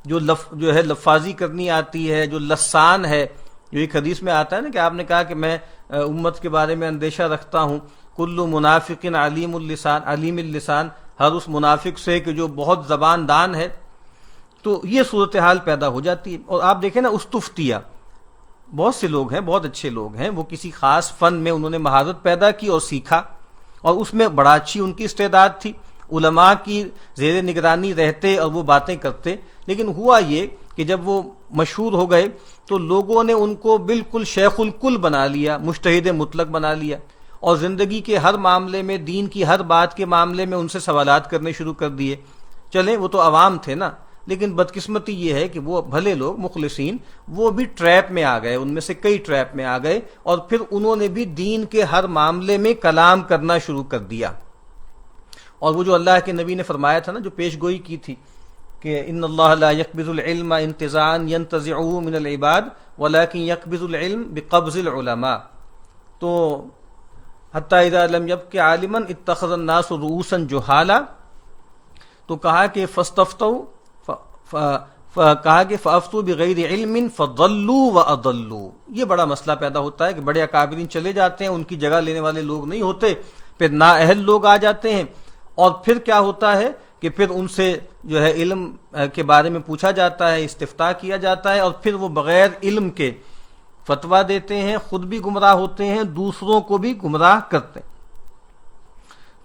جو ہے لفاظی کرنی آتی ہے، جو لسان ہے، جو ایک حدیث میں آتا ہے نا کہ آپ نے کہا کہ میں امت کے بارے میں اندیشہ رکھتا ہوں، کل منافق علیم اللسان، ہر اس منافق سے کہ جو بہت زبان دان ہے۔ تو یہ صورتحال پیدا ہو جاتی ہے۔ اور آپ دیکھیں نا، استفتیہ بہت سے لوگ ہیں، بہت اچھے لوگ ہیں، وہ کسی خاص فن میں انہوں نے مہارت پیدا کی اور سیکھا، اور اس میں بڑا اچھی ان کی استعداد تھی، علماء کی زیر نگرانی رہتے اور وہ باتیں کرتے، لیکن ہوا یہ کہ جب وہ مشہور ہو گئے تو لوگوں نے ان کو بالکل شیخ الکل بنا لیا، مجتہد مطلق بنا لیا، اور زندگی کے ہر معاملے میں، دین کی ہر بات کے معاملے میں ان سے سوالات کرنے شروع کر دیے۔ چلیں وہ تو عوام تھے نا، لیکن بدقسمتی یہ ہے کہ وہ بھلے لوگ مخلصین وہ بھی ٹریپ میں آ گئے، ان میں سے کئی ٹریپ میں آ گئے، اور پھر انہوں نے بھی دین کے ہر معاملے میں کلام کرنا شروع کر دیا۔ اور وہ جو اللہ کے نبی نے فرمایا تھا نا، جو پیش گوئی کی تھی کہ ان اللہ لا يقبض العلم انتزاعا ينتزعه من العباد ولكن يقبض العلم بقبض العلماء، تو حتی اذا لم يبق عالما اتخذ الناس رؤوسا جہالا، تو کہا کہ کہا کہ فافتوا بغیر علم فضلوا واضلوا، یہ بڑا مسئلہ پیدا ہوتا ہے کہ بڑے اکابرین چلے جاتے ہیں، ان کی جگہ لینے والے لوگ نہیں ہوتے، پھر نااہل لوگ آ جاتے ہیں، اور پھر کیا ہوتا ہے کہ پھر ان سے جو ہے علم کے بارے میں پوچھا جاتا ہے، استفتاء کیا جاتا ہے، اور پھر وہ بغیر علم کے فتویٰ دیتے ہیں، خود بھی گمراہ ہوتے ہیں، دوسروں کو بھی گمراہ کرتے ہیں۔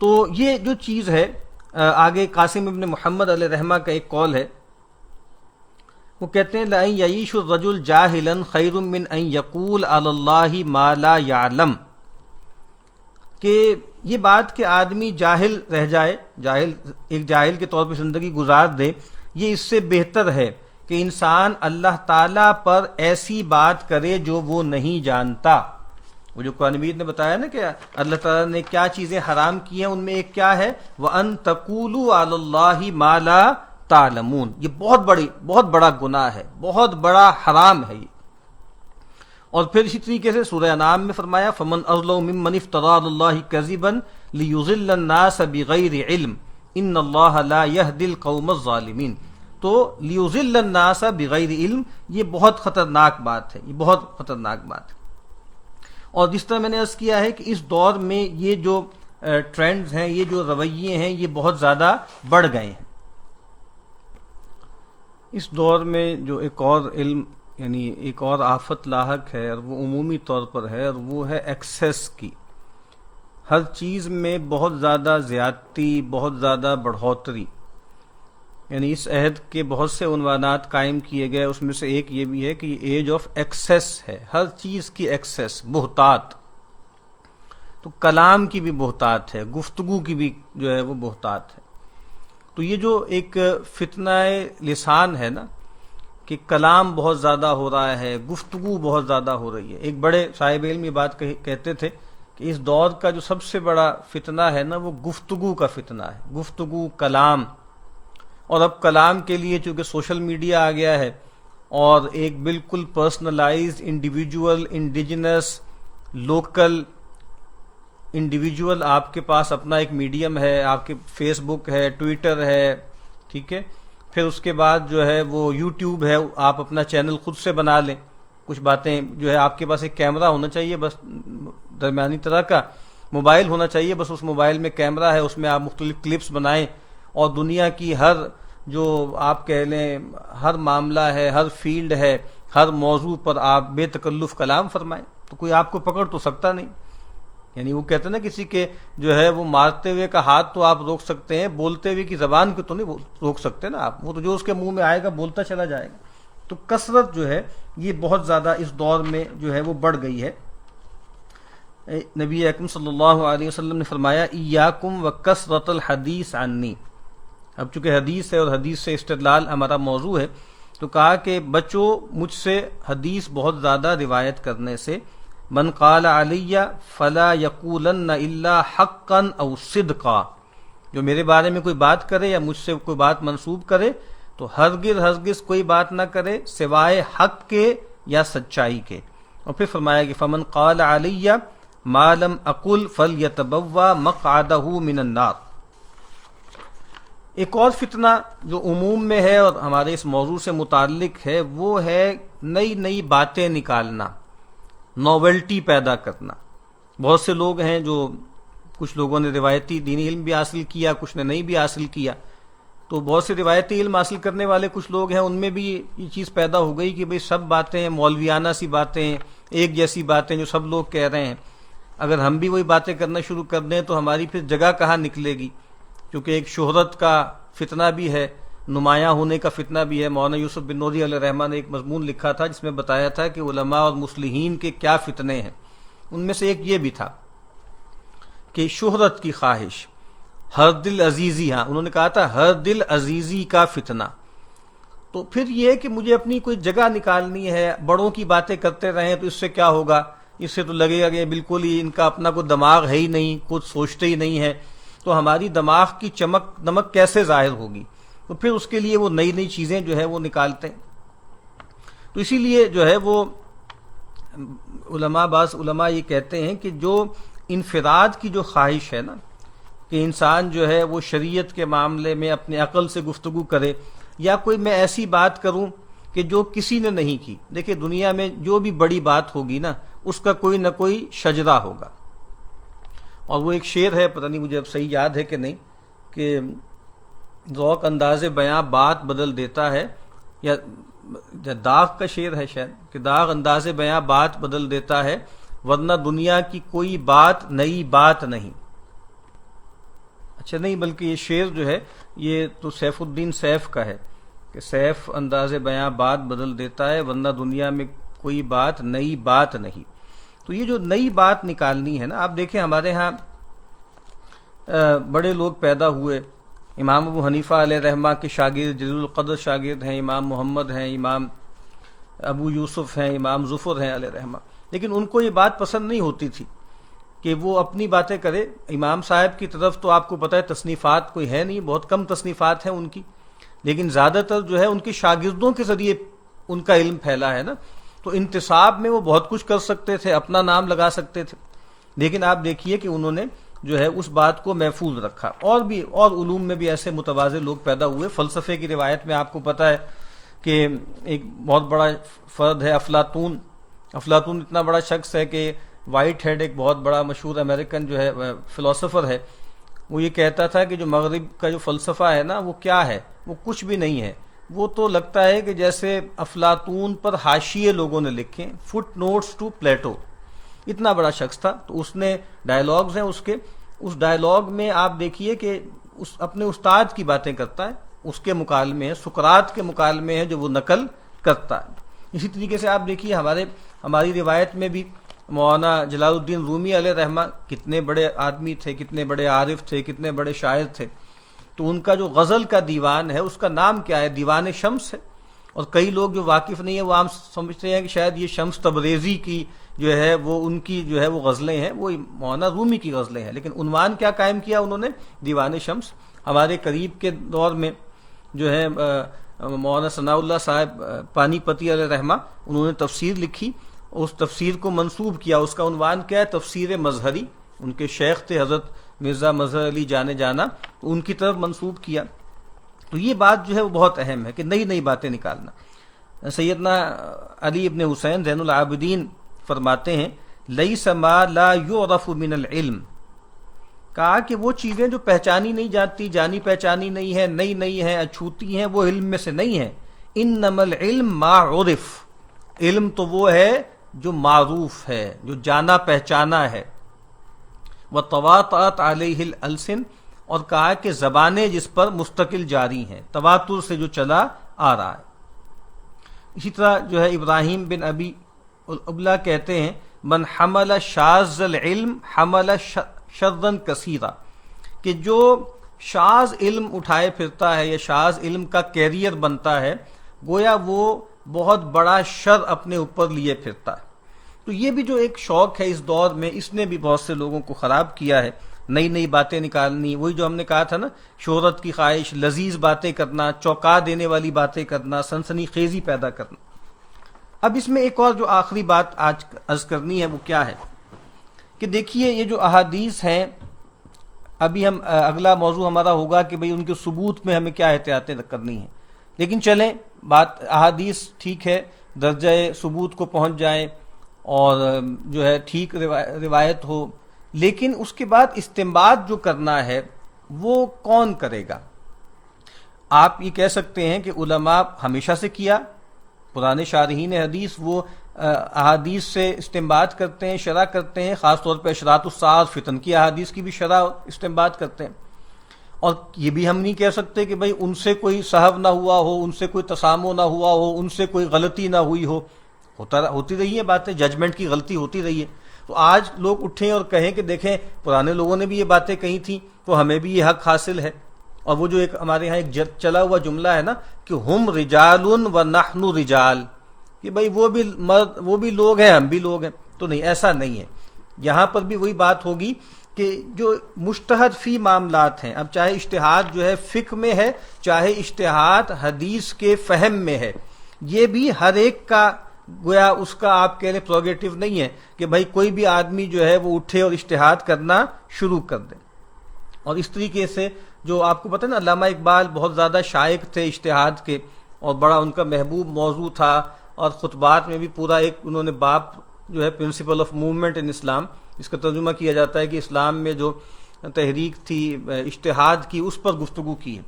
تو یہ جو چیز ہے، آگے قاسم ابن محمد علیہ رحمہ کا ایک قول ہے، وہ کہتے ہیں لَأَن يَعِيشُ الرَّجُلُ جَاهِلًا خَيْرٌ مِّنْ أَن يَقُولَ عَلَى اللَّهِ مَا لَا يَعْلَمُ، کہ یہ بات کہ آدمی جاہل رہ جائے، ایک جاہل کے طور پہ زندگی گزار دے، یہ اس سے بہتر ہے کہ انسان اللہ تعالیٰ پر ایسی بات کرے جو وہ نہیں جانتا۔ وہ جو قرآن مجید نے بتایا نا کہ اللہ تعالیٰ نے کیا چیزیں حرام کی ہیں، ان میں ایک کیا ہے، وَأَن تَقُولُوا عَلَى اللَّهِ مَا لَا تَعْلَمُونَ، یہ بہت بڑا گناہ ہے، بہت بڑا حرام ہے یہ۔ اور پھر اسی طریقے سے سورہ انعام میں فرمایا فَمَنْ أَظْلَمُ مِمَّنِ افْتَرَىٰ عَلَى اللَّهِ كَذِبًا لِيُضِلَّ النَّاسَ بِغَيْرِ عِلْمٍ إِنَّ اللَّهَ لَا يَهْدِي الْقَوْمَ الظَّالِمِينَ۔ تو لِيُضِلَّ النَّاسَ بِغَيْرِ علم، یہ بہت خطرناک بات ہے، یہ بہت خطرناک بات ہے۔ اور جس طرح میں نے عرض کیا ہے کہ اس دور میں یہ جو ٹرینڈز ہیں، یہ جو رویے ہیں، یہ بہت زیادہ بڑھ گئے ہیں۔ اس دور میں جو ایک اور علم، یعنی ایک اور آفت لاحق ہے، اور وہ عمومی طور پر ہے، اور وہ ہے ایکسیس کی۔ ہر چیز میں بہت زیادہ زیادتی، بہت زیادہ بڑھوتری، یعنی اس عہد کے بہت سے عنوانات قائم کیے گئے، اس میں سے ایک یہ بھی ہے کہ یہ ایج آف ایکسیس ہے، ہر چیز کی ایکسیس، بہتات، تو کلام کی بھی بہتات ہے، گفتگو کی بھی جو ہے وہ بہتات ہے۔ تو یہ جو ایک فتنہ لسان ہے نا، کہ کلام بہت زیادہ ہو رہا ہے، گفتگو بہت زیادہ ہو رہی ہے۔ ایک بڑے صاحب علم یہ بات کہتے تھے کہ اس دور کا جو سب سے بڑا فتنہ ہے نا، وہ گفتگو کا فتنہ ہے، گفتگو، کلام۔ اور اب کلام کے لیے چونکہ سوشل میڈیا آ گیا ہے، اور ایک بالکل personalised, individual, indigenous, local individual آپ کے پاس اپنا ایک میڈیم ہے، آپ کے فیس بک ہے، ٹویٹر ہے، ٹھیک ہے، پھر اس کے بعد جو ہے وہ یوٹیوب ہے، آپ اپنا چینل خود سے بنا لیں، کچھ باتیں جو ہے آپ کے پاس ایک کیمرہ ہونا چاہیے، بس درمیانی طرح کا موبائل ہونا چاہیے، بس اس موبائل میں کیمرہ ہے، اس میں آپ مختلف کلپس بنائیں، اور دنیا کی ہر جو آپ کہہ لیں ہر معاملہ ہے، ہر فیلڈ ہے، ہر موضوع پر آپ بے تکلف کلام فرمائیں، تو کوئی آپ کو پکڑ تو سکتا نہیں۔ یعنی وہ کہتے ہیں نا کسی کے جو ہے وہ مارتے ہوئے کا ہاتھ تو آپ روک سکتے ہیں، بولتے ہوئے کی زبان کو تو نہیں روک سکتے نا آپ، وہ تو جو اس کے منہ میں آئے گا بولتا چلا جائے گا۔ تو کثرت جو ہے یہ بہت زیادہ اس دور میں جو ہے وہ بڑھ گئی ہے۔ نبی اکرم صلی اللہ علیہ وسلم نے فرمایا ایاکم وکثرۃ الحدیث عنی، اب چونکہ حدیث ہے اور حدیث سے استدلال ہمارا موضوع ہے تو کہا کہ بچو مجھ سے حدیث بہت زیادہ روایت کرنے سے، من قال علی فلا یقولن الا حقا او صدقا، جو میرے بارے میں کوئی بات کرے یا مجھ سے کوئی بات منسوب کرے تو ہرگز کوئی بات نہ کرے سوائے حق کے یا سچائی کے۔ اور پھر فرمایا کہ فمن قال علی ما لم اقل فلیتبوا مقعدہ من النار۔ ایک اور فتنہ جو عموم میں ہے اور ہمارے اس موضوع سے متعلق ہے وہ ہے نئی نئی باتیں نکالنا، نوولٹی پیدا کرنا۔ بہت سے لوگ ہیں جو کچھ لوگوں نے روایتی دینی علم بھی حاصل کیا، کچھ نے نہیں بھی حاصل کیا، تو بہت سے روایتی علم حاصل کرنے والے کچھ لوگ ہیں، ان میں بھی یہ چیز پیدا ہو گئی کہ بھئی سب باتیں مولویانہ سی باتیں، ایک جیسی باتیں جو سب لوگ کہہ رہے ہیں، اگر ہم بھی وہی باتیں کرنا شروع کر دیں تو ہماری پھر جگہ کہاں نکلے گی، کیونکہ ایک شہرت کا فتنہ بھی ہے، نمایاں ہونے کا فتنہ بھی ہے۔ مولانا یوسف بن نوری علیہ رحمہ نے ایک مضمون لکھا تھا جس میں بتایا تھا کہ علماء اور مصلحین کے کیا فتنے ہیں، ان میں سے ایک یہ بھی تھا کہ شہرت کی خواہش، ہر دل عزیزی، ہاں انہوں نے کہا تھا ہر دل عزیزی کا فتنہ۔ تو پھر یہ کہ مجھے اپنی کوئی جگہ نکالنی ہے، بڑوں کی باتیں کرتے رہیں تو اس سے کیا ہوگا، اس سے تو لگے گا کہ بالکل ہی ان کا اپنا کوئی دماغ ہے ہی نہیں، کچھ سوچتے ہی نہیں ہے، تو ہماری دماغ کی چمک دمک کیسے ظاہر ہوگی، تو پھر اس کے لیے وہ نئی نئی چیزیں جو ہے وہ نکالتے ہیں۔ تو اسی لیے جو ہے وہ بعض علماء یہ کہتے ہیں کہ جو انفراد کی جو خواہش ہے نا، کہ انسان جو ہے وہ شریعت کے معاملے میں اپنے عقل سے گفتگو کرے، یا کوئی میں ایسی بات کروں کہ جو کسی نے نہیں کی۔ دیکھیں دنیا میں جو بھی بڑی بات ہوگی نا اس کا کوئی نہ کوئی شجرہ ہوگا، اور وہ ایک شعر ہے، پتہ نہیں مجھے اب صحیح یاد ہے کہ نہیں، کہ ذوق انداز بیاں بات بدل دیتا ہے، یا داغ کا شعر ہے شاید، کہ داغ انداز بیاں بات بدل دیتا ہے ورنہ دنیا کی کوئی بات نئی بات نہیں۔ اچھا نہیں، بلکہ یہ شعر جو ہے یہ تو سیف الدین سیف کا ہے کہ سیف انداز بیاں بات بدل دیتا ہے ورنہ دنیا میں کوئی بات نئی بات نہیں۔ تو یہ جو نئی بات نکالنی ہے نا، آپ دیکھیں ہمارے ہاں بڑے لوگ پیدا ہوئے، امام ابو حنیفہ علیہ رحمہ کے شاگرد جلیل القدر شاگرد ہیں، امام محمد ہیں، امام ابو یوسف ہیں، امام ظفر ہیں علیہ رحمہ، لیکن ان کو یہ بات پسند نہیں ہوتی تھی کہ وہ اپنی باتیں کرے۔ امام صاحب کی طرف تو آپ کو پتہ ہے تصنیفات کوئی ہے نہیں، بہت کم تصنیفات ہیں ان کی، لیکن زیادہ تر جو ہے ان کے شاگردوں کے ذریعے ان کا علم پھیلا ہے نا، تو انتصاب میں وہ بہت کچھ کر سکتے تھے، اپنا نام لگا سکتے تھے، لیکن آپ دیکھیے کہ انہوں نے جو ہے اس بات کو محفوظ رکھا۔ اور علوم میں بھی ایسے متوازن لوگ پیدا ہوئے۔ فلسفے کی روایت میں آپ کو پتہ ہے کہ ایک بہت بڑا فرد ہے افلاطون اتنا بڑا شخص ہے کہ وائٹ ہیڈ ایک بہت بڑا مشہور امریکن جو ہے فلسفر ہے، وہ یہ کہتا تھا کہ جو مغرب کا جو فلسفہ ہے نا وہ کیا ہے، وہ کچھ بھی نہیں ہے، وہ تو لگتا ہے کہ جیسے افلاطون پر حاشیے لوگوں نے لکھے، فٹ نوٹس ٹو پلیٹو۔ اتنا بڑا شخص تھا، تو اس نے ڈائلاگز ہیں اس ڈائلاگ میں آپ دیکھیے کہ اپنے استاد کی باتیں کرتا ہے، اس کے مکالمے ہیں، سقراط کے مکالمے ہیں جو وہ نقل کرتا ہے۔ اسی طریقے سے آپ دیکھیے ہماری روایت میں بھی مولانا جلال الدین رومی علیہ رحمہ کتنے بڑے آدمی تھے، کتنے بڑے عارف تھے، کتنے بڑے شاعر تھے، تو ان کا جو غزل کا دیوان ہے اس کا نام کیا ہے، دیوان شمس ہے۔ اور کئی لوگ جو واقف نہیں ہیں وہ عام سمجھتے ہیں کہ شاید یہ شمس تبریزی کی جو ہے وہ ان کی جو ہے وہ غزلیں ہیں، وہ مولانا رومی کی غزلیں ہیں، لیکن عنوان کیا قائم کیا انہوں نے، دیوان شمس۔ ہمارے قریب کے دور میں جو ہے مولانا ثناء اللہ صاحب پانی پتی علیہ رحمہ، انہوں نے تفسیر لکھی، اس تفسیر کو منسوب کیا، اس کا عنوان کیا ہے، تفسیر مظہری، ان کے شیخ تھے حضرت مرزا مظہر علی جانے جانا، تو ان کی طرف منسوب کیا۔ تو یہ بات جو ہے وہ بہت اہم ہے کہ نئی نئی باتیں نکالنا۔ سیدنا علی ابن حسین زین العابدین فرماتے ہیں لیس ما لا یعرف من العلم، کہا کہ وہ چیزیں جو پہچانی نہیں جاتی، جانی پہچانی نہیں ہے، نئی ہیں، اچھوتی ہیں، وہ علم میں سے نہیں ہے۔ انما العلم ما عرف، علم تو وہ ہے جو معروف ہے، جو جانا پہچانا ہے۔ وتواطأت علیہ الالسن، اور کہا کہ زبانیں جس پر مستقل جاری ہیں، تواتر سے جو چلا آ رہا ہے۔ اسی طرح جو ہے ابراہیم بن ابی ابلا کہتے ہیں من حمل شاذ العلم حمل شرا کثیرا، کہ جو شاذ علم اٹھائے پھرتا ہے یا شاذ علم کا کیریئر بنتا ہے، گویا وہ بہت بڑا شر اپنے اوپر لیے پھرتا ہے۔ تو یہ بھی جو ایک شوق ہے اس دور میں، اس نے بھی بہت سے لوگوں کو خراب کیا ہے۔ نئی نئی باتیں نکالنی، وہی جو ہم نے کہا تھا نا، شہرت کی خواہش، لذیذ باتیں کرنا، چونکا دینے والی باتیں کرنا، سنسنی خیزی پیدا کرنا۔ اب اس میں ایک اور جو آخری بات آج عرض کرنی ہے وہ کیا ہے کہ دیکھیے یہ جو احادیث ہیں، ابھی ہم اگلا موضوع ہمارا ہوگا کہ بھئی ان کے ثبوت میں ہمیں کیا احتیاطیں کرنی ہیں، لیکن چلیں بات احادیث ٹھیک ہے، درجہ ثبوت کو پہنچ جائیں اور جو ہے ٹھیک روایت ہو، لیکن اس کے بعد استنباط جو کرنا ہے وہ کون کرے گا؟ آپ یہ کہہ سکتے ہیں کہ علماء ہمیشہ سے کیا، پرانے شارحین حدیث وہ احادیث سے استنباط کرتے ہیں، شرح کرتے ہیں، خاص طور پہ اشراط الساعۃ فتن کی احادیث کی بھی شرح استنباط کرتے ہیں، اور یہ بھی ہم نہیں کہہ سکتے کہ بھئی ان سے کوئی سہو نہ ہوا ہو، ان سے کوئی تسامح نہ ہوا ہو، ان سے کوئی غلطی نہ ہوئی ہو، ہوتی رہی ہے باتیں، ججمنٹ کی غلطی ہوتی رہی ہے۔ تو آج لوگ اٹھیں اور کہیں کہ دیکھیں پرانے لوگوں نے بھی یہ باتیں کہی تھیں تو ہمیں بھی یہ حق حاصل ہے، اور وہ جو ایک ہمارے ہاں ایک چلا ہوا جملہ ہے نا کہ ہم رجال و نحن رجال، کہ بھئی وہ بھی مرد، وہ بھی لوگ ہیں، ہم بھی لوگ ہیں، تو نہیں، ایسا نہیں ہے۔ یہاں پر بھی وہی بات ہوگی کہ جو مجتہد فی معاملات ہیں، اب چاہے اجتہاد جو ہے فقہ میں ہے، چاہے اجتہاد حدیث کے فہم میں ہے، یہ بھی ہر ایک کا گویا اس کا آپ کہہ لیں پروگیٹو نہیں ہے کہ بھائی کوئی بھی آدمی جو ہے وہ اٹھے اور اجتہاد کرنا شروع کر دے۔ اور اس طریقے سے جو آپ کو پتہ ہے نا، علامہ اقبال بہت زیادہ شائق تھے اجتہاد کے، اور بڑا ان کا محبوب موضوع تھا، اور خطبات میں بھی پورا ایک انہوں نے باب جو ہے پرنسپل آف موومنٹ ان اسلام، اس کا ترجمہ کیا جاتا ہے کہ اسلام میں جو تحریک تھی اجتہاد کی، اس پر گفتگو کی ہے۔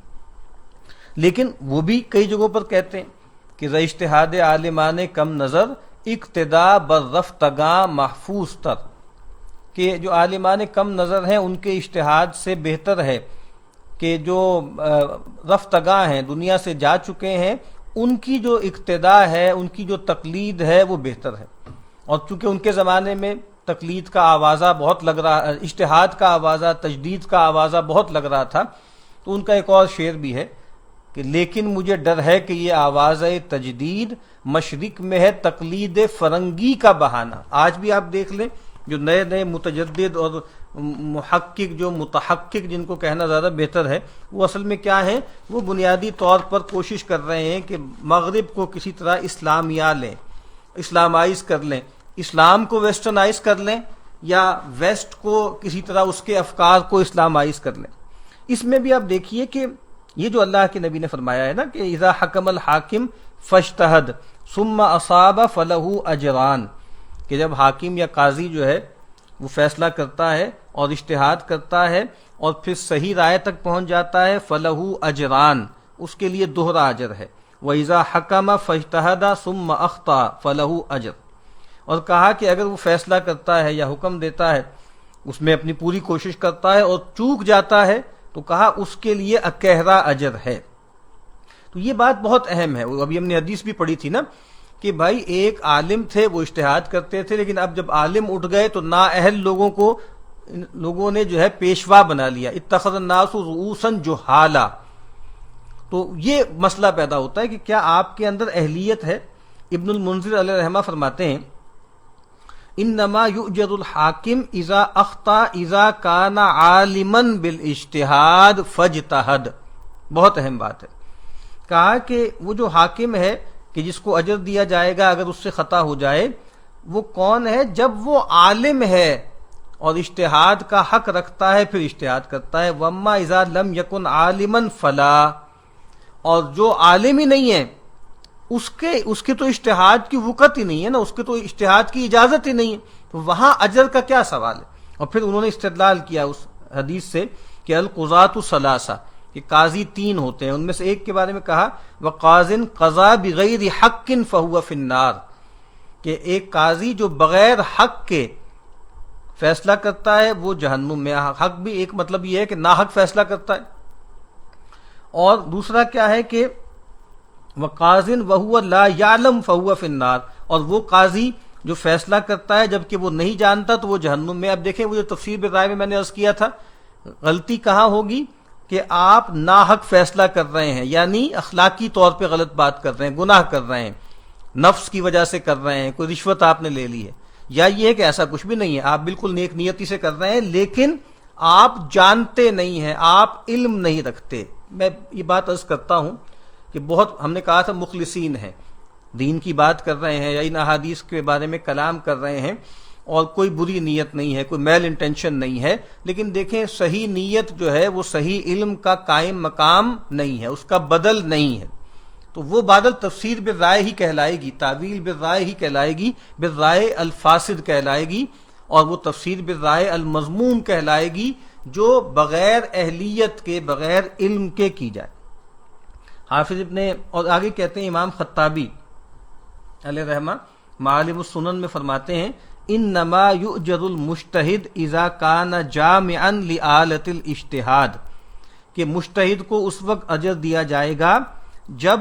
لیکن وہ بھی کئی جگہوں پر کہتے ہیں کہ ز اجتہاد عالمان کم نظر اقتدا بر رفتگاں محفوظ تر، کہ جو عالمان کم نظر ہیں ان کے اجتہاد سے بہتر ہے کہ جو رفتگاں ہیں، دنیا سے جا چکے ہیں، ان کی جو اقتدا ہے، ان کی جو تقلید ہے وہ بہتر ہے۔ اور چونکہ ان کے زمانے میں تقلید کا آوازہ بہت لگ رہا، اجتہاد کا آوازہ، تجدید کا آوازہ بہت لگ رہا تھا، تو ان کا ایک اور شعر بھی ہے کہ لیکن مجھے ڈر ہے کہ یہ آواز تجدید مشرق میں ہے تقلید فرنگی کا بہانہ۔ آج بھی آپ دیکھ لیں جو نئے نئے متجدد اور محقق، جو متحقق جن کو کہنا زیادہ بہتر ہے، وہ اصل میں کیا ہیں؟ وہ بنیادی طور پر کوشش کر رہے ہیں کہ مغرب کو کسی طرح اسلامیہ لیں، اسلامائز کر لیں، اسلام کو ویسٹرنائز کر لیں، یا ویسٹ کو کسی طرح اس کے افکار کو اسلامائز کر لیں۔ اس میں بھی آپ دیکھیے کہ یہ جو اللہ کے نبی نے فرمایا ہے نا کہ اذا حکم الحاکم فاجتہد ثم اصاب فلہ اجران، کہ جب حاکم یا قاضی جو ہے وہ فیصلہ کرتا ہے اور اجتہاد کرتا ہے اور پھر صحیح رائے تک پہنچ جاتا ہے، فلہ اجران، اس کے لیے دوہرا اجر ہے۔ وَإِذَا حَكَمَ فَاجْتَهَدَ ثُمَّ أَخْطَأَ فَلَهُ اجر، اور کہا کہ اگر وہ فیصلہ کرتا ہے یا حکم دیتا ہے، اس میں اپنی پوری کوشش کرتا ہے اور چوک جاتا ہے، تو کہا اس کے لیے اکہرا اجر ہے۔ تو یہ بات بہت اہم ہے۔ ابھی ہم نے حدیث بھی پڑھی تھی نا کہ بھائی ایک عالم تھے، وہ اجتہاد کرتے تھے، لیکن اب جب عالم اٹھ گئے تو نااہل لوگوں نے جو ہے پیشوا بنا لیا، اتخذ الناس رؤوسا جہالا۔ تو یہ مسئلہ پیدا ہوتا ہے کہ کیا آپ کے اندر اہلیت ہے؟ ابن المنذر علیہ رحمہ فرماتے ہیں انما یؤجر الحاکم اذا اخطا اذا کان عالما بالاجتہاد فاجتہد۔ بہت اہم بات ہے، کہا کہ وہ جو حاکم ہے کہ جس کو اجر دیا جائے گا اگر اس سے خطا ہو جائے، وہ کون ہے؟ جب وہ عالم ہے اور اجتہاد کا حق رکھتا ہے، پھر اجتہاد کرتا ہے۔ وَأَمَّا إِذَا لَمْ يَكُنْ عَالِمًا فَلَا، اور جو عالم ہی نہیں ہے اس کے تو اجتہاد کی وقت ہی نہیں ہے نا، اس کے تو اجتہاد کی اجازت ہی نہیں ہے، تو وہاں اجر کا کیا سوال ہے؟ اور پھر انہوں نے استدلال کیا اس حدیث سے کہ القضاۃ ثلاثہ، کہ قاضی تین ہوتے ہیں، ان میں سے ایک کے بارے میں کہا وَقَاضٍ قَضَىٰ بِغَيْرِ حَقٍّ فَهُوَ فِي النَّارِ، کہ ایک قاضی جو بغیر حق کے فیصلہ کرتا ہے وہ جہنم میں. حق بھی ایک مطلب یہ ہے کہ ناحق فیصلہ کرتا ہے، اور دوسرا کیا ہے کہ وقاضٍ وهو لا يعلم فهو في النار، اور وہ قاضی جو فیصلہ کرتا ہے جبکہ وہ نہیں جانتا تو وہ جہنم میں. اب دیکھیں وہ جو تفسیر بالرائے میں نے عرض کیا تھا، غلطی کہاں ہوگی کہ آپ ناحق فیصلہ کر رہے ہیں، یعنی اخلاقی طور پہ غلط بات کر رہے ہیں، گناہ کر رہے ہیں، نفس کی وجہ سے کر رہے ہیں، کوئی رشوت آپ نے لے لی ہے، یا یہ ہے کہ ایسا کچھ بھی نہیں ہے، آپ بالکل نیک نیتی سے کر رہے ہیں لیکن آپ جانتے نہیں ہیں، آپ علم نہیں رکھتے. میں یہ بات عرض کرتا ہوں کہ بہت ہم نے کہا تھا مخلصین ہیں، دین کی بات کر رہے ہیں یا ان احادیث کے بارے میں کلام کر رہے ہیں اور کوئی بری نیت نہیں ہے، کوئی میل انٹینشن نہیں ہے، لیکن دیکھیں صحیح نیت جو ہے وہ صحیح علم کا قائم مقام نہیں ہے، اس کا بدل نہیں ہے. تو وہ بادل تفسیر بالرائے ہی کہلائے گی، تعویل بالرائے ہی کہلائے گی، بالرائے الفاسد کہلائے گی، اور وہ تفسیر بالرائے المذموم کہلائے گی جو بغیر اہلیت کے، بغیر علم کے کی جائے. حافظ ابن، اور آگے کہتے ہیں امام خطابی علیہ رحمہ معالم السنن میں فرماتے ہیں انما یؤجر المجتہد اذا کان جامعا لآلۃ الاجتہاد، کہ مجتہد کو اس وقت اجر دیا جائے گا جب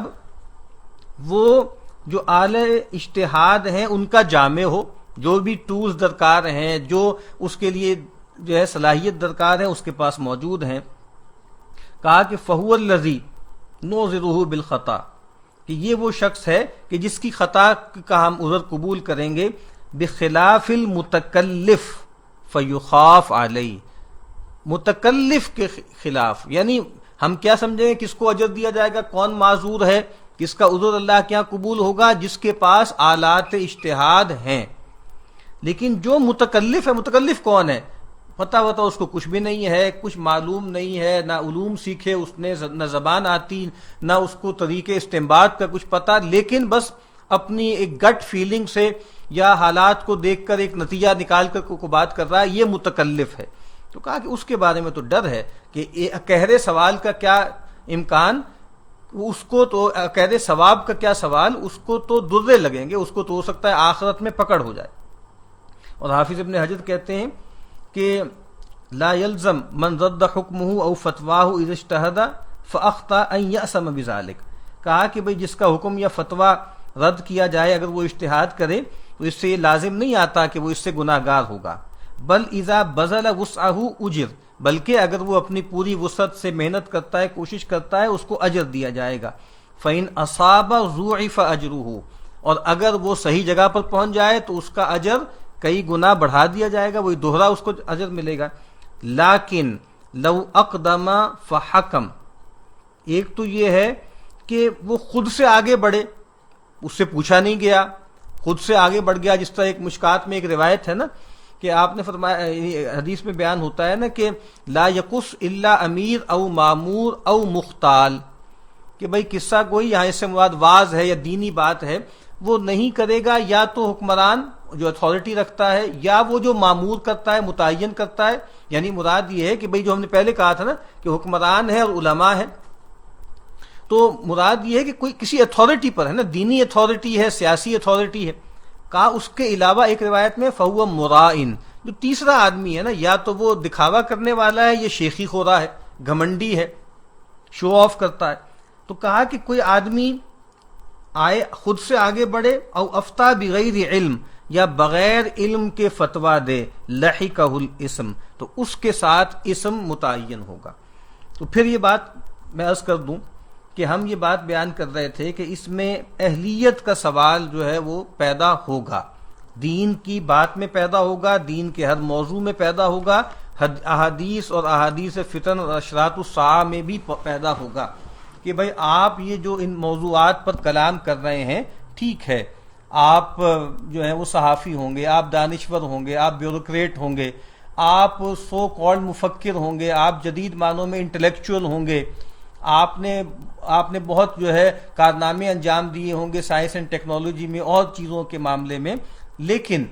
وہ جو آلہ اجتہاد ہیں ان کا جامع ہو، جو بھی ٹولز درکار ہیں، جو اس کے لیے جو ہے صلاحیت درکار ہے اس کے پاس موجود ہیں. کہا کہ فہو الذی نوذرہ بالخطا، کہ یہ وہ شخص ہے کہ جس کی خطا کا ہم عذر قبول کریں گے، بخلاف المتکلف فیخاف علیہ، متکلف کے خلاف. یعنی ہم کیا سمجھیں گے کس کو اجر دیا جائے گا، کون معذور ہے، کس کا عذر اللہ کے یہاں قبول ہوگا، جس کے پاس آلات اجتہاد ہیں. لیکن جو متکلف ہے، متکلف کون ہے، پتہ ہوتا اس کو کچھ بھی نہیں ہے، کچھ معلوم نہیں ہے، نہ علوم سیکھے اس نے، نہ زبان آتی، نہ اس کو طریقے استنباط کا کچھ پتہ، لیکن بس اپنی ایک گٹ فیلنگ سے یا حالات کو دیکھ کر ایک نتیجہ نکال کر کو بات کر رہا ہے، یہ متکلف ہے. تو کہا کہ اس کے بارے میں تو ڈر ہے کہ قہر سوال کا کیا امکان، اس کو تو قہر ثواب کا کیا سوال، اس کو تو درے لگیں گے، اس کو تو ہو سکتا ہے آخرت میں پکڑ ہو جائے. اور حافظ ابن حجر کہتے ہیں کہ لا يلزم من رد حکمه او فتواہ اذا اجتہد فاخطا ان یأثم بذلک. کہا کہ بھئی جس کا حکم یا فتویٰ رد کیا جائے اگر وہ اجتہاد کرے تو اس سے یہ لازم نہیں آتا کہ وہ اس سے گناہ گار ہوگا. بل اذا بذل وسعہ اجر، بلکہ اگر وہ اپنی پوری وسعت سے محنت کرتا ہے، کوشش کرتا ہے، اس کو اجر دیا جائے گا. فإن اصاب ضُعِفَ أَجْرُهُ، اور اگر وہ صحیح جگہ پر پہنچ جائے تو اس کا اجر کئی گنا بڑھا دیا جائے گا، وہی دوہرا اس کو اجر ملے گا. لیکن لو اقدم فحکم، ایک تو یہ ہے کہ وہ خود سے آگے بڑھے، اس سے پوچھا نہیں گیا، خود سے آگے بڑھ گیا. جس طرح ایک مشکات میں ایک روایت ہے نا کہ آپ نے فرمایا، حدیث میں بیان ہوتا ہے نا کہ لا یقص الا امیر او مامور او مختال، کہ بھئی قصہ کوئی، یہاں اس سے مراد واز ہے یا دینی بات ہے، وہ نہیں کرے گا یا تو حکمران جو اتھارٹی رکھتا ہے یا وہ جو معمور کرتا ہے، متعین کرتا ہے. یعنی مراد یہ ہے کہ بھئی جو ہم نے پہلے کہا تھا نا کہ حکمران ہے اور علماء ہے، تو مراد یہ ہے کہ کوئی کسی اتھارٹی پر ہے نا، دینی اتھارٹی ہے، سیاسی اتھارٹی ہے. کہا اس کے علاوہ ایک روایت میں فہو مرائن، جو تیسرا آدمی ہے نا، یا تو وہ دکھاوا کرنے والا ہے، یہ شیخی خورا ہے، گھمنڈی ہے، شو آف کرتا ہے. تو کہا کہ کوئی آدمی آئے خود سے آگے بڑھے، او افتا بغیر علم، یا بغیر علم کے فتویٰ دے، لحقہ الاسم، تو اس کے ساتھ اسم متعین ہوگا. تو پھر یہ بات میں عرض کر دوں کہ ہم یہ بات بیان کر رہے تھے کہ اس میں اہلیت کا سوال جو ہے وہ پیدا ہوگا، دین کی بات میں پیدا ہوگا، دین کے ہر موضوع میں پیدا ہوگا، احادیث اور احادیث فتن اور اشراط الساعہ میں بھی پیدا ہوگا کہ بھئی آپ یہ جو ان موضوعات پر کلام کر رہے ہیں، ٹھیک ہے، آپ جو ہیں وہ صحافی ہوں گے، آپ دانشور ہوں گے، آپ بیوروکریٹ ہوں گے، آپ سو کالڈ مفکر ہوں گے، آپ جدید معنوں میں انٹلیکچوئل ہوں گے، آپ نے بہت جو ہے کارنامے انجام دیے ہوں گے سائنس اینڈ ٹیکنالوجی میں اور چیزوں کے معاملے میں، لیکن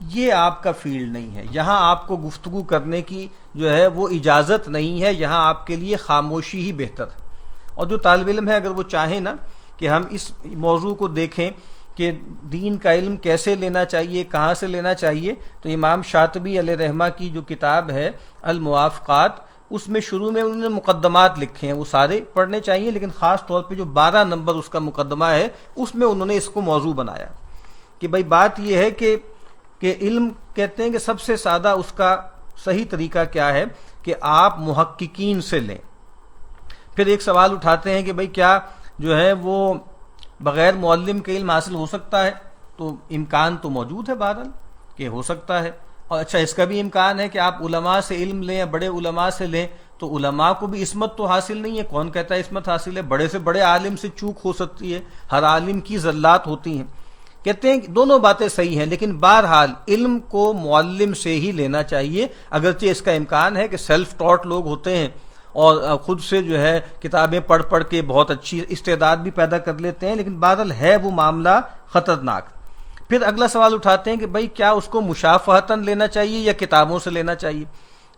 یہ آپ کا فیلڈ نہیں ہے. یہاں آپ کو گفتگو کرنے کی جو ہے وہ اجازت نہیں ہے، یہاں آپ کے لیے خاموشی ہی بہتر ہے. اور جو طالب علم ہے اگر وہ چاہیں نا کہ ہم اس موضوع کو دیکھیں کہ دین کا علم کیسے لینا چاہیے، کہاں سے لینا چاہیے، تو امام شاطبی علیہ رحمہ کی جو کتاب ہے الموافقات، اس میں شروع میں انہوں نے مقدمات لکھے ہیں، وہ سارے پڑھنے چاہیے، لیکن خاص طور پہ جو 12 نمبر اس کا مقدمہ ہے اس میں انہوں نے اس کو موضوع بنایا کہ بھائی بات یہ ہے کہ علم کہتے ہیں کہ سب سے سادہ اس کا صحیح طریقہ کیا ہے کہ آپ محققین سے لیں۔ پھر ایک سوال اٹھاتے ہیں کہ بھائی کیا جو ہے وہ بغیر معلم کے علم حاصل ہو سکتا ہے؟ تو امکان تو موجود ہے بہرحال کہ ہو سکتا ہے، اور اچھا اس کا بھی امکان ہے کہ آپ علماء سے علم لیں یا بڑے علماء سے لیں، تو علماء کو بھی عصمت تو حاصل نہیں ہے، کون کہتا ہے عصمت حاصل ہے؟ بڑے سے بڑے عالم سے چوک ہو سکتی ہے، ہر عالم کی زلات ہوتی ہیں۔ کہتے ہیں کہ دونوں باتیں صحیح ہیں، لیکن بہرحال علم کو معلم سے ہی لینا چاہیے، اگرچہ اس کا امکان ہے کہ سیلف ٹاٹ لوگ ہوتے ہیں اور خود سے جو ہے کتابیں پڑھ پڑھ کے بہت اچھی استعداد بھی پیدا کر لیتے ہیں، لیکن بہرحال ہے وہ معاملہ خطرناک۔ پھر اگلا سوال اٹھاتے ہیں کہ بھائی کیا اس کو مشافہتاً لینا چاہیے یا کتابوں سے لینا چاہیے؟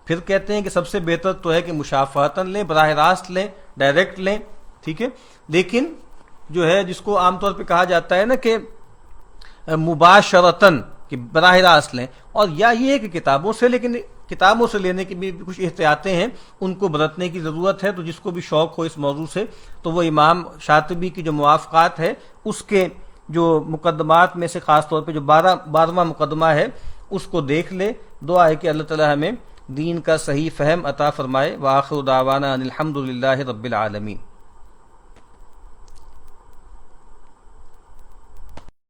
پھر کہتے ہیں کہ سب سے بہتر تو ہے کہ مشافہتاً لیں، براہ راست لیں، ڈائریکٹ لیں، ٹھیک ہے، لیکن جو ہے جس کو عام طور پہ کہا جاتا ہے نا کہ مباشرتاً، کہ براہ راست لیں، اور یا یہ ہے کہ کتابوں سے، لیکن کتابوں سے لینے کی بھی کچھ احتیاطیں ہیں، ان کو برتنے کی ضرورت ہے۔ تو جس کو بھی شوق ہو اس موضوع سے تو وہ امام شاطبی کی جو موافقات ہے اس کے جو مقدمات میں سے خاص طور پہ جو 12واں مقدمہ ہے اس کو دیکھ لے۔ دعا ہے کہ اللہ تعالی ہمیں دین کا صحیح فہم عطا فرمائے۔ وآخر دعوانا ان الحمد للہ رب العالمین۔